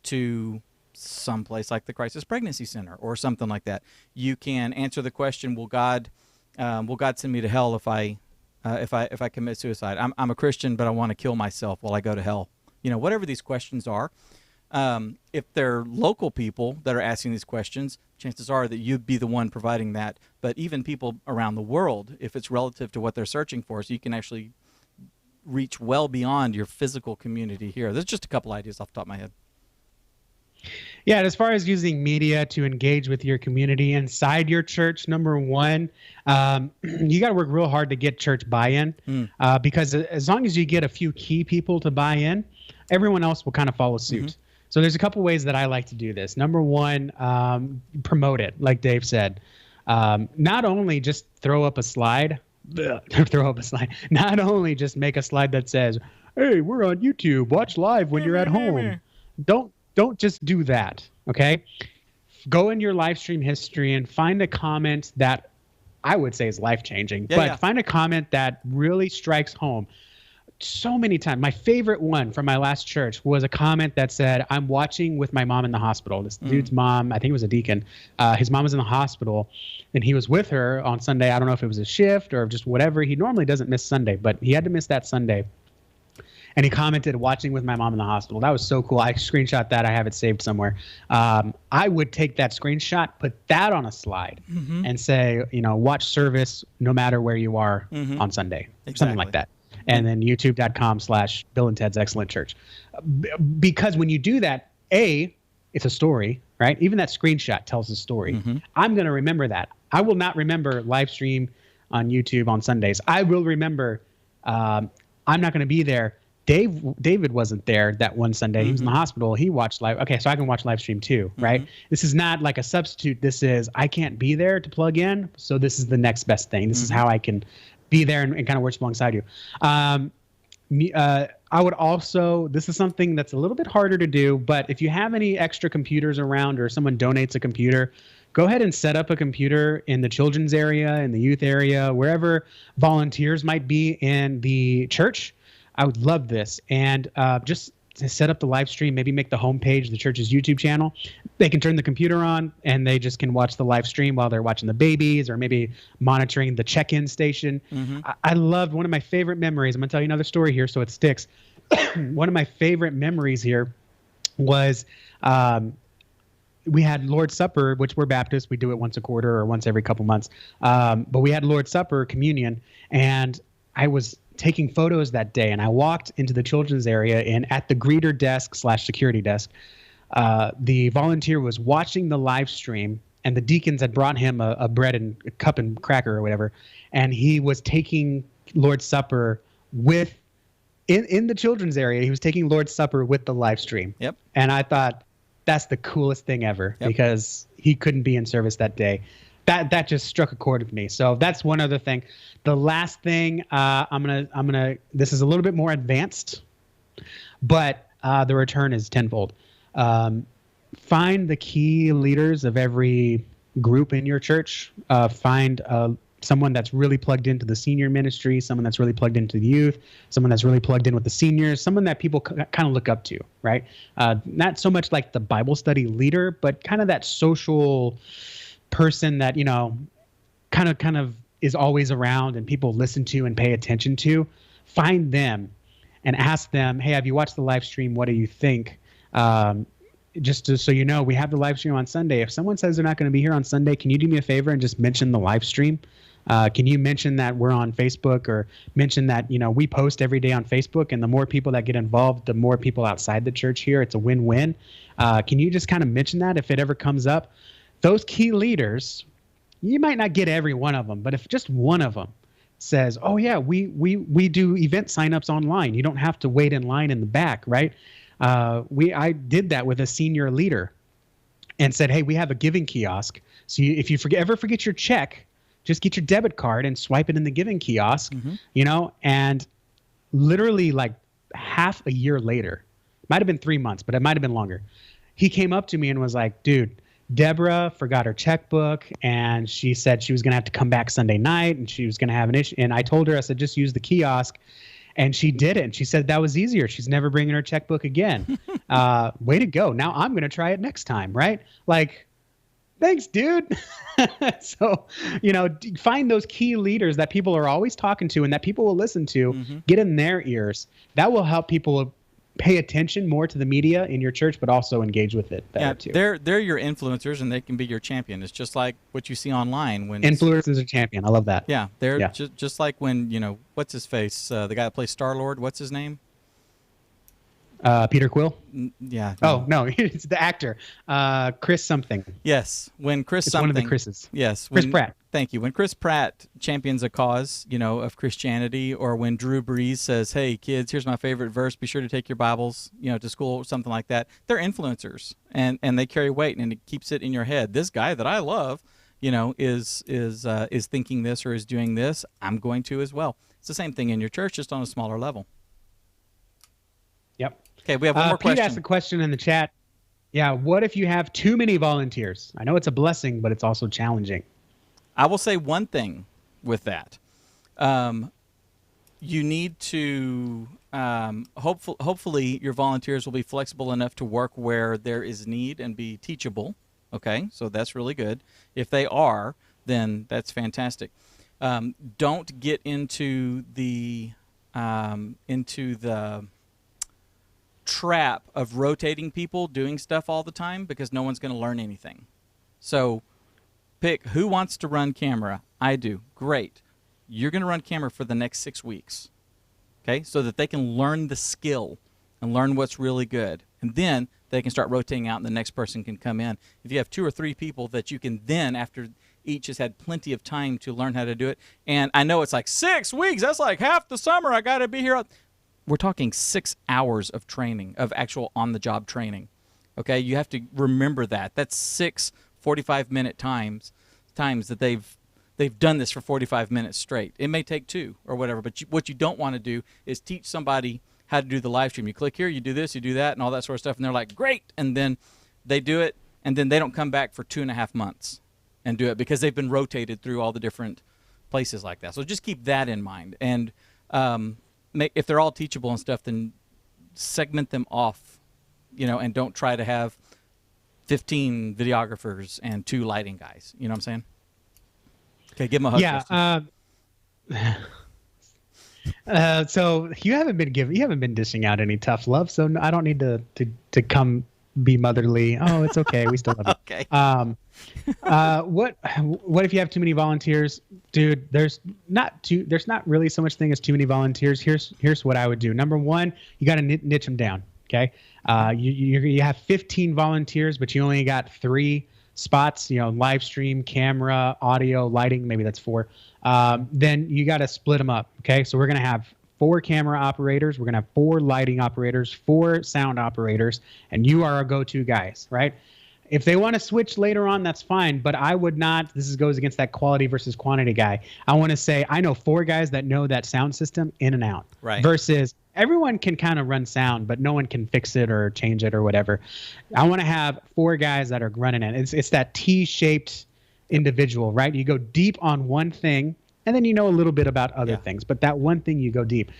to someplace like the Crisis Pregnancy Center or something like that. You can answer the question, will God send me to hell if I commit suicide? I'm a Christian, but I want to kill myself. Will I go to hell? Whatever these questions are. If they're local people that are asking these questions, chances are that you'd be the one providing that. But even people around the world, if it's relative to what they're searching for, so you can actually reach well beyond your physical community here. There's just a couple ideas off the top of my head. Yeah, and as far as using media to engage with your community inside your church, number one, you got to work real hard to get church buy-in because as long as you get a few key people to buy in, everyone else will kind of follow suit. Mm-hmm. So there's a couple ways that I like to do this. Number one, promote it, like Dave said. Not only just throw up a slide, not only just make a slide that says, hey, we're on YouTube, watch live when you're at home. Don't just do that, okay? Go in your live stream history and find a comment that I would say is life-changing, find a comment that really strikes home. So many times, my favorite one from my last church was a comment that said, I'm watching with my mom in the hospital. This dude's mom, I think it was a deacon, his mom was in the hospital, and he was with her on Sunday. I don't know if it was a shift or just whatever. He normally doesn't miss Sunday, but he had to miss that Sunday. And he commented, watching with my mom in the hospital. That was so cool. I screenshot that. I have it saved somewhere. I would take that screenshot, put that on a slide, and say, watch service no matter where you are on Sunday. Exactly. Something like that. And then youtube.com/Bill and Ted's Excellent Church. Because when you do that, it's a story, right? Even that screenshot tells a story. I'm going to remember that. I will not remember live stream on YouTube on Sundays. I will remember I'm not going to be there. David wasn't there that one Sunday. He was in the hospital. He watched live. Okay, so I can watch live stream too, right? This is not like a substitute. This is, I can't be there to plug in, so this is the next best thing. This is how I can be there and kind of work alongside you. I would also, this is something that's a little bit harder to do, but if you have any extra computers around or someone donates a computer, go ahead and set up a computer in the children's area, in the youth area, wherever volunteers might be in the church. I would love this. And just to set up the live stream, maybe make the homepage the church's YouTube channel. They can turn the computer on and they just can watch the live stream while they're watching the babies or maybe monitoring the check-in station. I loved one of my favorite memories. I'm going to tell you another story here so it sticks. One of my favorite memories here was we had Lord's Supper, which we're Baptists. We do it once a quarter or once every couple months. But we had Lord's Supper, communion, and I was taking photos that day, and I walked into the children's area, and at the greeter desk / security desk, the volunteer was watching the live stream, and the deacons had brought him a bread and a cup and cracker or whatever, and he was taking Lord's Supper with in the children's area. He was taking Lord's Supper with the live stream. And I thought that's the coolest thing ever because he couldn't be in service that day. that just struck a chord with me. So that's one other thing. The last thing, I'm gonna. This is a little bit more advanced, but the return is tenfold. Find the key leaders of every group in your church. Find someone that's really plugged into the senior ministry, someone that's really plugged into the youth, someone that's really plugged in with the seniors, someone that people kind of look up to, right? Not so much like the Bible study leader, but kind of that social person that, kind of is always around and people listen to and pay attention to. Find them and ask them, hey, have you watched the live stream? What do you think? So you know, we have the live stream on Sunday. If someone says they're not going to be here on Sunday, can you do me a favor and just mention the live stream? Can you mention that we're on Facebook, or mention that, we post every day on Facebook, and the more people that get involved, the more people outside the church here. It's a win-win. Can you just kind of mention that if it ever comes up? Those key leaders, you might not get every one of them, but if just one of them says, oh yeah, we do event signups online. You don't have to wait in line in the back, right? I did that with a senior leader and said, hey, we have a giving kiosk. So if you ever forget your check, just get your debit card and swipe it in the giving kiosk, and literally like half a year later, might have been 3 months, but it might have been longer. He came up to me and was like, dude, Deborah forgot her checkbook, and she said she was going to have to come back Sunday night, and she was going to have an issue. And I told her, I said, just use the kiosk. And she did it. And she said that was easier. She's never bringing her checkbook again. Way to go. Now I'm going to try it next time, right? Like, thanks, dude. So, find those key leaders that people are always talking to and that people will listen to, get in their ears. That will help people pay attention more to the media in your church, but also engage with it better too. They're your influencers, and they can be your champion. It's just like what you see online when influencers are champion. I love that. Yeah, they're just like when what's his face, the guy that plays Star-Lord. What's his name? Peter Quill? Yeah. Oh, no, it's the actor. Chris something. Yes. When Chris it's something. one of the Chris's. Yes. Chris Pratt. Thank you. When Chris Pratt champions a cause, of Christianity, or when Drew Brees says, hey, kids, here's my favorite verse, be sure to take your Bibles, to school, or something like that, they're influencers, and they carry weight, and it keeps it in your head. This guy that I love, is thinking this or is doing this. I'm going to as well. It's the same thing in your church, just on a smaller level. Yep. Okay, we have one more question. Pete asked a question in the chat. Yeah, what if you have too many volunteers? I know it's a blessing, but it's also challenging. I will say one thing with that. You need to, hopefully your volunteers will be flexible enough to work where there is need and be teachable. Okay, so that's really good. If they are, then that's fantastic. Don't get into the trap of rotating people doing stuff all the time, because no one's going to learn anything. So pick who wants to run camera. I do. Great. You're going to run camera for the next 6 weeks. Okay? So that they can learn the skill and learn what's really good. And then they can start rotating out and the next person can come in. If you have 2 or 3 people that you can then, after each has had plenty of time to learn how to do it, and I know it's like 6 weeks, that's like half the summer, I got to be here. We're talking 6 hours of training, of actual on-the-job training. Okay, you have to remember that. That's 6 45-minute times that they've done this for 45 minutes straight. It may take 2 or whatever, but what you don't want to do is teach somebody how to do the live stream. You click here, you do this, you do that, and all that sort of stuff, and they're like, great, and then they do it, and then they don't come back for 2.5 months and do it because they've been rotated through all the different places like that. So just keep that in mind. And if they're all teachable and stuff, then segment them off, and don't try to have 15 videographers and 2 lighting guys. You know what I'm saying? Okay, give them a hug. Yeah. So you haven't been dishing out any tough love, so I don't need to come be motherly. Oh, it's okay. We still love you. Okay. What if you have too many volunteers, dude? There's not really so much thing as too many volunteers. Here's what I would do. Number one, you got to niche them down. Okay. You have 15 volunteers, but you only got 3 spots, live stream, camera, audio, lighting, maybe that's 4. Then you got to split them up. Okay. So we're going to have 4 camera operators. We're going to have 4 lighting operators, 4 sound operators, and you are our go-to guys, right? If they want to switch later on, that's fine. But I would not. Goes against that quality versus quantity guy. I want to say I know 4 guys that know that sound system in and out. Right. Versus everyone can kind of run sound, but no one can fix it or change it or whatever. I want to have 4 guys that are running it. It's that T-shaped individual, right? You go deep on one thing, and then you know a little bit about other things. But that one thing, you go deep.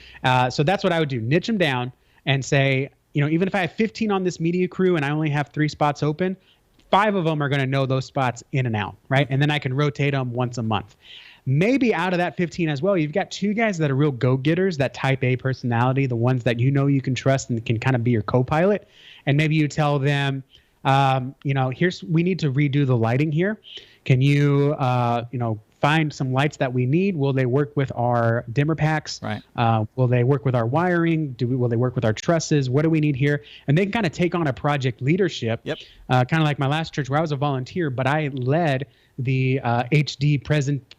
So that's what I would do. Niche them down and say, even if I have 15 on this media crew and I only have 3 spots open, 5 of them are going to know those spots in and out, right? And then I can rotate them once a month. Maybe out of that 15 as well, you've got 2 guys that are real go-getters, that type A personality, the ones that you can trust and can kind of be your co-pilot. And maybe you tell them, we need to redo the lighting here. Can you, find some lights that we need? Will they work with our dimmer packs? Right. Will they work with our wiring? Will they work with our trusses? What do we need here? And they can kind of take on a project leadership. Yep. Kind of like my last church where I was a volunteer, but I led the HD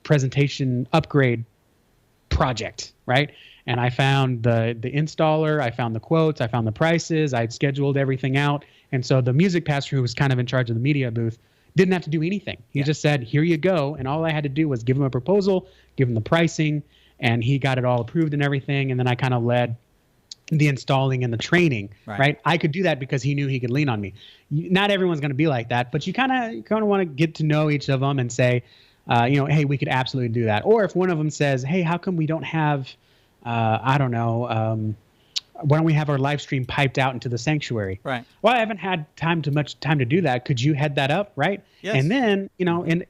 presentation upgrade project, right? And I found the installer, I found the quotes, I found the prices, I scheduled everything out. And so the music pastor who was kind of in charge of the media booth didn't have to do anything. He just said, here you go. And all I had to do was give him a proposal, give him the pricing, and he got it all approved and everything. And then I kind of led the installing and the training, right? I could do that because he knew he could lean on me. Not everyone's going to be like that, but you kind of want to get to know each of them and say, hey, we could absolutely do that. Or if one of them says, hey, how come we don't have, why don't we have our live stream piped out into the sanctuary? Right. Well, I haven't had much time to do that. Could you head that up? Right. Yes. And then, and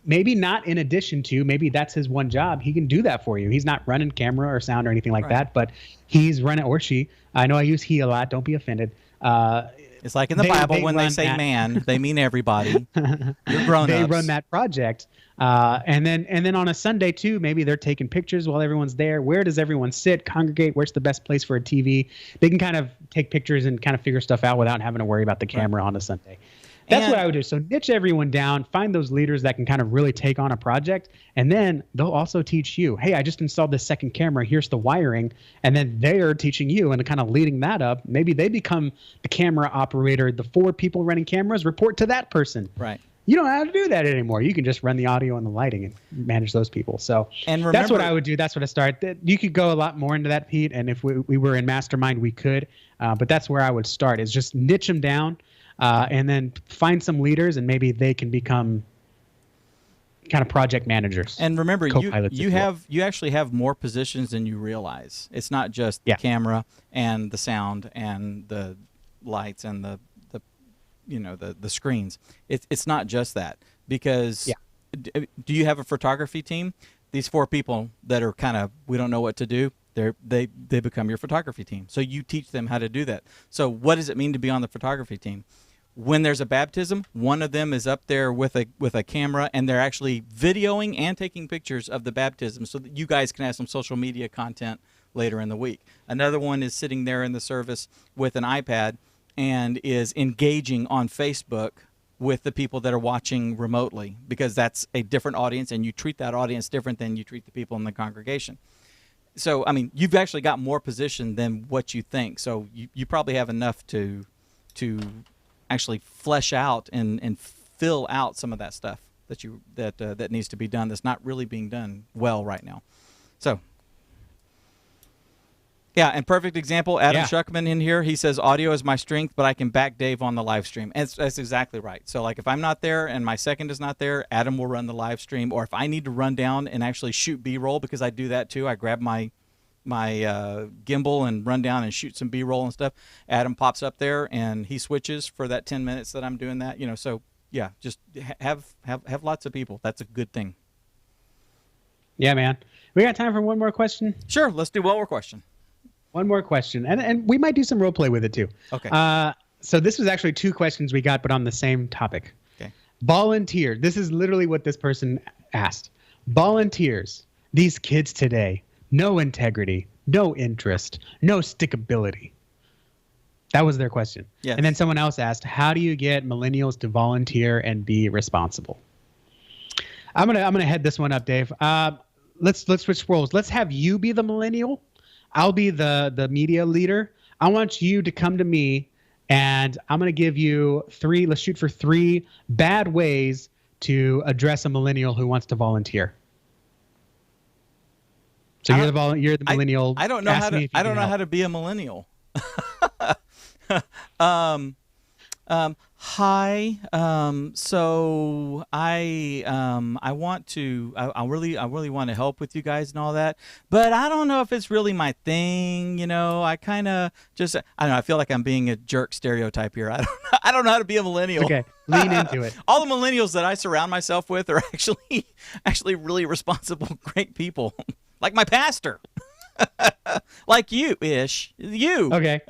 maybe not in addition to, maybe that's his one job. He can do that for you. He's not running camera or sound or anything like that, but he's running, or she. I know I use he a lot. Don't be offended. It's like in the Bible when they say man, they mean everybody. You're grown-ups. They run that project. And then on a Sunday too, maybe they're taking pictures while everyone's there. Where does everyone sit, congregate? Where's the best place for a TV? They can kind of take pictures and kind of figure stuff out without having to worry about the camera on a Sunday. That's what I would do. So niche everyone down, find those leaders that can kind of really take on a project, and then they'll also teach you, hey, I just installed this second camera. Here's the wiring. And then they're teaching you and kind of leading that up. Maybe they become the camera operator. The 4 people running cameras report to that person. Right. You don't have to do that anymore. You can just run the audio and the lighting and manage those people. So that's what I would do. That's what I start. You could go a lot more into that, Pete. And if we were in Mastermind, we could. But that's where I would start, is just niche them down. And then find some leaders, and maybe they can become kind of project managers. And remember, you actually have more positions than you realize. It's not just the camera and the sound and the lights and the screens. It's not just that, because do you have a photography team? These 4 people that are kind of, we don't know what to do, they become your photography team. So you teach them how to do that. So what does it mean to be on the photography team? When there's a baptism, one of them is up there with a camera, and they're actually videoing and taking pictures of the baptism so that you guys can have some social media content later in the week. Another one is sitting there in the service with an iPad and is engaging on Facebook with the people that are watching remotely, because that's a different audience, and you treat that audience different than you treat the people in the congregation. So, I mean, you've actually got more position than what you think. So you probably have enough to actually flesh out and fill out some of that stuff that needs to be done, that's not really being done well right now. So, yeah, and perfect example, Adam Shuckman in here, he says, audio is my strength, but I can back Dave on the live stream. And that's exactly right. So, like, if I'm not there and my second is not there, Adam will run the live stream. Or if I need to run down and actually shoot B-roll, because I do that too, I grab my gimbal and run down and shoot some B-roll and stuff. Adam pops up there and he switches for that 10 minutes that I'm doing that. So yeah, just have lots of people. That's a good thing. Yeah, man. We got time for one more question? Sure, let's do one more question. One more question, and we might do some role play with it too. Okay. So this was actually 2 questions we got, but on the same topic. Okay. Volunteer. This is literally what this person asked. Volunteers. These kids today. No integrity, no interest, no stickability. That was their question. Yes. And then someone else asked, how do you get millennials to volunteer and be responsible? I'm gonna head this one up, Dave. Let's switch roles. Let's have you be the millennial. I'll be the media leader. I want you to come to me And I'm going to give you three. Let's shoot for three bad ways to address a millennial who wants to volunteer. So you're the millennial. I don't know how to. I don't know how to be a millennial. Hi. So I want to. I really want to help with you guys and all that, but I don't know if it's really my thing. You know, I kind of just. I don't know. I feel like I'm being a jerk stereotype here. I don't know how to be a millennial. Okay, lean into it. All the millennials that I surround myself with are actually really responsible, great people, like my pastor. Like you-ish. You. Okay.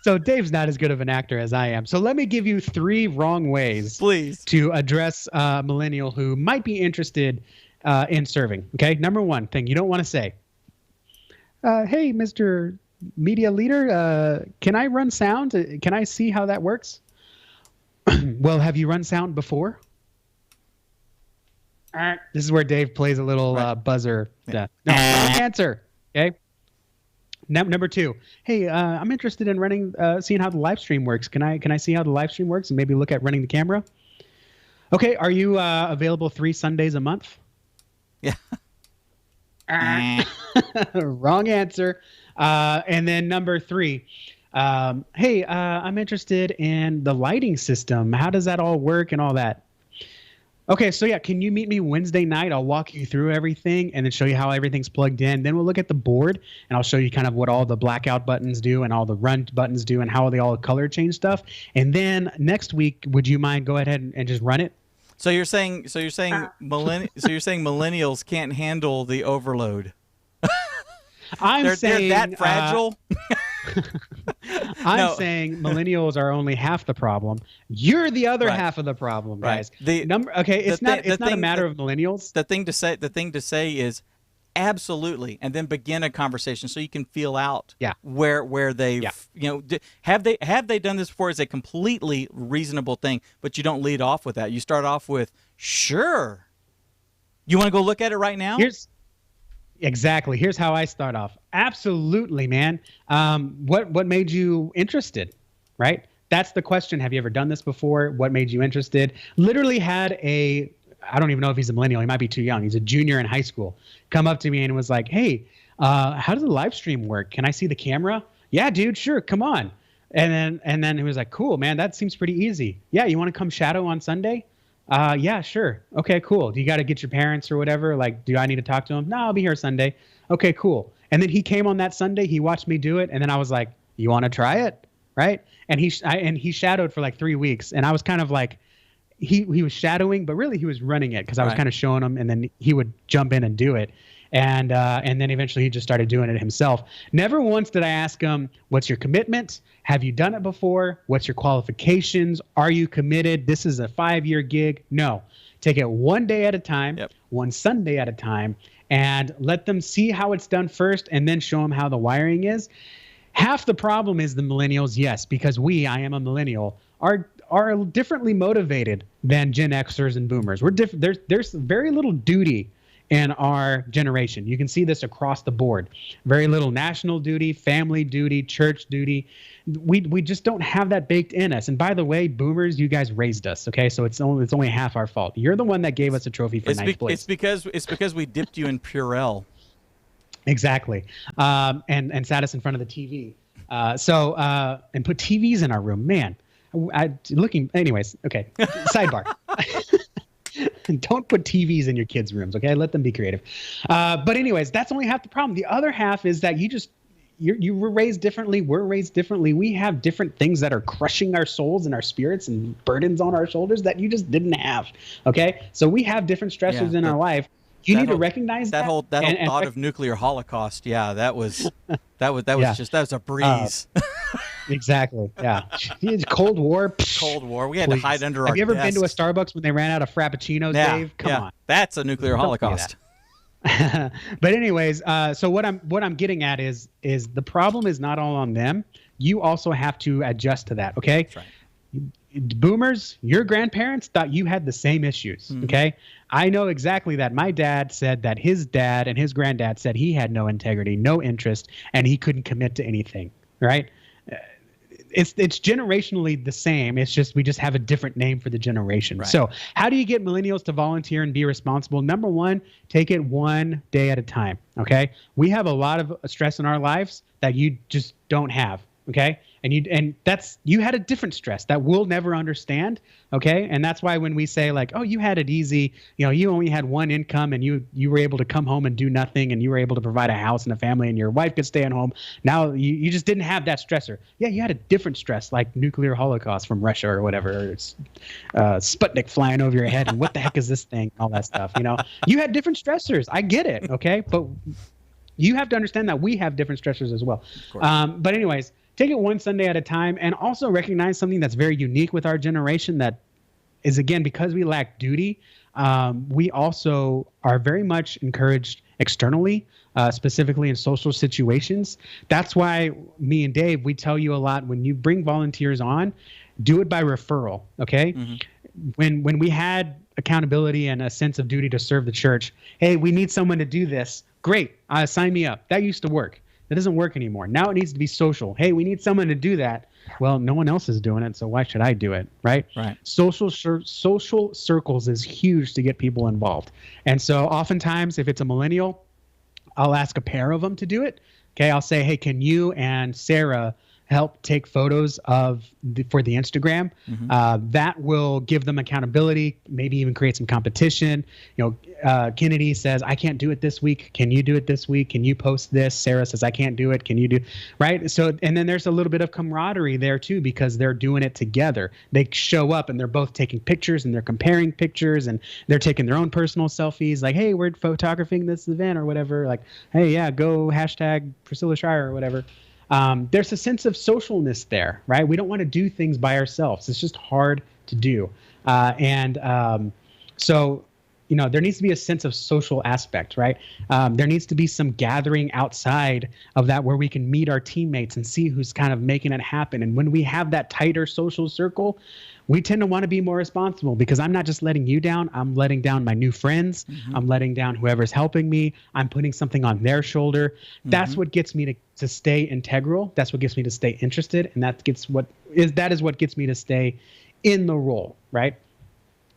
So Dave's not as good of an actor as I am. So let me give you three wrong ways, please, to address a millennial who might be interested in serving. Okay. Number one thing you don't want to say, hey, Mr. Media Leader, can I run sound? Can I see how that works? Well, have you run sound before? This is where Dave plays a little buzzer. No, wrong answer. Okay. Number two. Hey, I'm interested in running, seeing how the live stream works. Can I see how the live stream works and maybe look at running the camera? Okay. Are you available 3 Sundays a month? Yeah. Wrong answer. And then number three. Hey, I'm interested in the lighting system. How does that all work and all that? Okay, so yeah, can you meet me Wednesday night? I'll walk you through everything and then show you how everything's plugged in. Then we'll look at the board and I'll show you kind of what all the blackout buttons do and all the run buttons do and how they all color change stuff. And then next week, would you mind go ahead and just run it? So you're saying millennials can't handle the overload. They're that fragile. I'm saying millennials are only half the problem. You're the other half of the problem, guys. It's not a matter of millennials. The thing to say is absolutely, and then begin a conversation so you can feel out where they've have they done this before is a completely reasonable thing, but you don't lead off with that. You start off with, sure. You want to go look at it right now? Exactly. Here's how I start off. Absolutely, man. What made you interested, right? That's the question. Have you ever done this before? What made you interested? Literally had I don't even know if he's a millennial. He might be too young. He's a junior in high school. Come up to me and was like, hey, how does the live stream work? Can I see the camera? Yeah, dude, sure. Come on. And then he was like, cool, man. That seems pretty easy. Yeah. You want to come shadow on Sunday? Yeah, sure. Okay, cool. Do you got to get your parents or whatever? Like, do I need to talk to them? No, I'll be here Sunday. Okay, cool. And then he came on that Sunday. He watched me do it. And then I was like, you want to try it? Right. And he shadowed for like 3 weeks. And I was kind of like, he was shadowing, but really he was running it because I was kind of showing him and then he would jump in and do it. And then eventually he just started doing it himself. Never once did I ask him, what's your commitment? Have you done it before? What's your qualifications? Are you committed? This is a 5-year gig. No. Take it one day at a time, one Sunday at a time, and let them see how it's done first and then show them how the wiring is. Half the problem is the millennials, yes, because I am a millennial, are differently motivated than Gen Xers and boomers. We're different. There's very little duty in our generation. You can see this across the board. Very little national duty, family duty, church duty. We just don't have that baked in us. And by the way, boomers, you guys raised us, okay? So it's only half our fault. You're the one that gave us a trophy for ninth place. It's because we dipped you in Purell. Exactly. And sat us in front of the TV. And put TVs in our room. Man, anyways, okay. Sidebar. Don't put TVs in your kids' rooms, okay? Let them be creative. But anyways, that's only half the problem. The other half is that you were raised differently. We're raised differently. We have different things that are crushing our souls and our spirits and burdens on our shoulders that you just didn't have, okay? So we have different stressors in our life. You need to recognize that. That whole thought of nuclear holocaust. Yeah, that was a breeze. Exactly. Yeah. Cold War. Cold War. We had to hide under our desks. Have you ever been to a Starbucks when they ran out of Frappuccinos, Dave? Come on. That's a nuclear holocaust. But anyways, so what I'm getting at is the problem is not all on them. You also have to adjust to that, okay? That's right. Boomers, your grandparents thought you had the same issues, okay? I know exactly that. My dad said that his dad and his granddad said he had no integrity, no interest, and he couldn't commit to anything, right? it's generationally the same. It's just we just have a different name for the generation. Right. So how do you get millennials to volunteer and be responsible? Number one, take it one day at a time. Okay. We have a lot of stress in our lives that you just don't have. Okay. And you had a different stress that we'll never understand. Okay. And that's why when we say like, oh, you had it easy, you only had one income and you were able to come home and do nothing, and you were able to provide a house and a family and your wife could stay at home. Now you just didn't have that stressor. Yeah. You had a different stress, like nuclear holocaust from Russia or whatever. Or it's Sputnik flying over your head. And what the heck is this thing? All that stuff. You had different stressors. I get it. Okay. But you have to understand that we have different stressors as well. But anyways, take it one Sunday at a time, and also recognize something that's very unique with our generation that is, again, because we lack duty, we also are very encouraged externally, specifically in social situations. That's why me and Dave, we tell you a lot, when you bring volunteers on, do it by referral, okay? Mm-hmm. When we had accountability and a sense of duty to serve the church, hey, we need someone to do this. Great, sign me up. That used to work. That doesn't work anymore. Now it needs to be social. Hey, we need someone to do that. Well, no one else is doing it, so why should I do it, right? Right. Social circles is huge to get people involved. And so oftentimes, if it's a millennial, I'll ask a pair of them to do it. Okay, I'll say, hey, can you and Sarah help take photos for the Instagram? Mm-hmm. That will give them accountability, maybe even create some competition. Kennedy says, I can't do it this week. Can you do it this week? Can you post this? Sarah says, I can't do it. Can you do? Right. So, and then there's a little bit of camaraderie there too, because they're doing it together. They show up and they're both taking pictures and they're comparing pictures and they're taking their own personal selfies. Like, hey, we're photographing this event or whatever. Like, hey, yeah, go hashtag Priscilla Shire or whatever. There's a sense of socialness there, right? We don't want to do things by ourselves. It's just hard to do. So there needs to be a sense of social aspect, right? There needs to be some gathering outside of that where we can meet our teammates and see who's kind of making it happen. And when we have that tighter social circle, we tend to want to be more responsible, because I'm not just letting you down. I'm letting down my new friends. Mm-hmm. I'm letting down whoever's helping me. I'm putting something on their shoulder. Mm-hmm. That's what gets me to stay integral. That's what gets me to stay interested. And that is what gets me to stay in the role, right?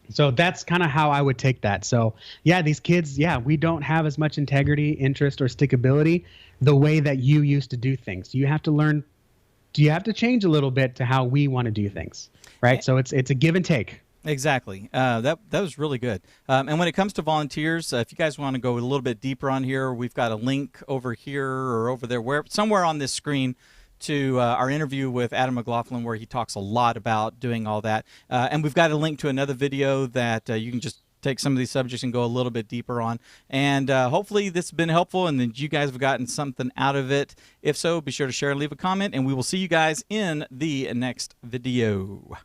So that's kind of how I would take that. So yeah, these kids, we don't have as much integrity, interest, or stickability the way that you used to do things. You have to learn. You have to change a little bit to how we want to do things, right? So it's a give and take. Exactly. That was really good. And when it comes to volunteers, if you guys want to go a little bit deeper on here, we've got a link over here or over there, somewhere on this screen, to our interview with Adam McLaughlin, where he talks a lot about doing all that. And we've got a link to another video that you can just take some of these subjects and go a little bit deeper on. And hopefully this has been helpful and that you guys have gotten something out of it. If so, be sure to share and leave a comment, and we will see you guys in the next video.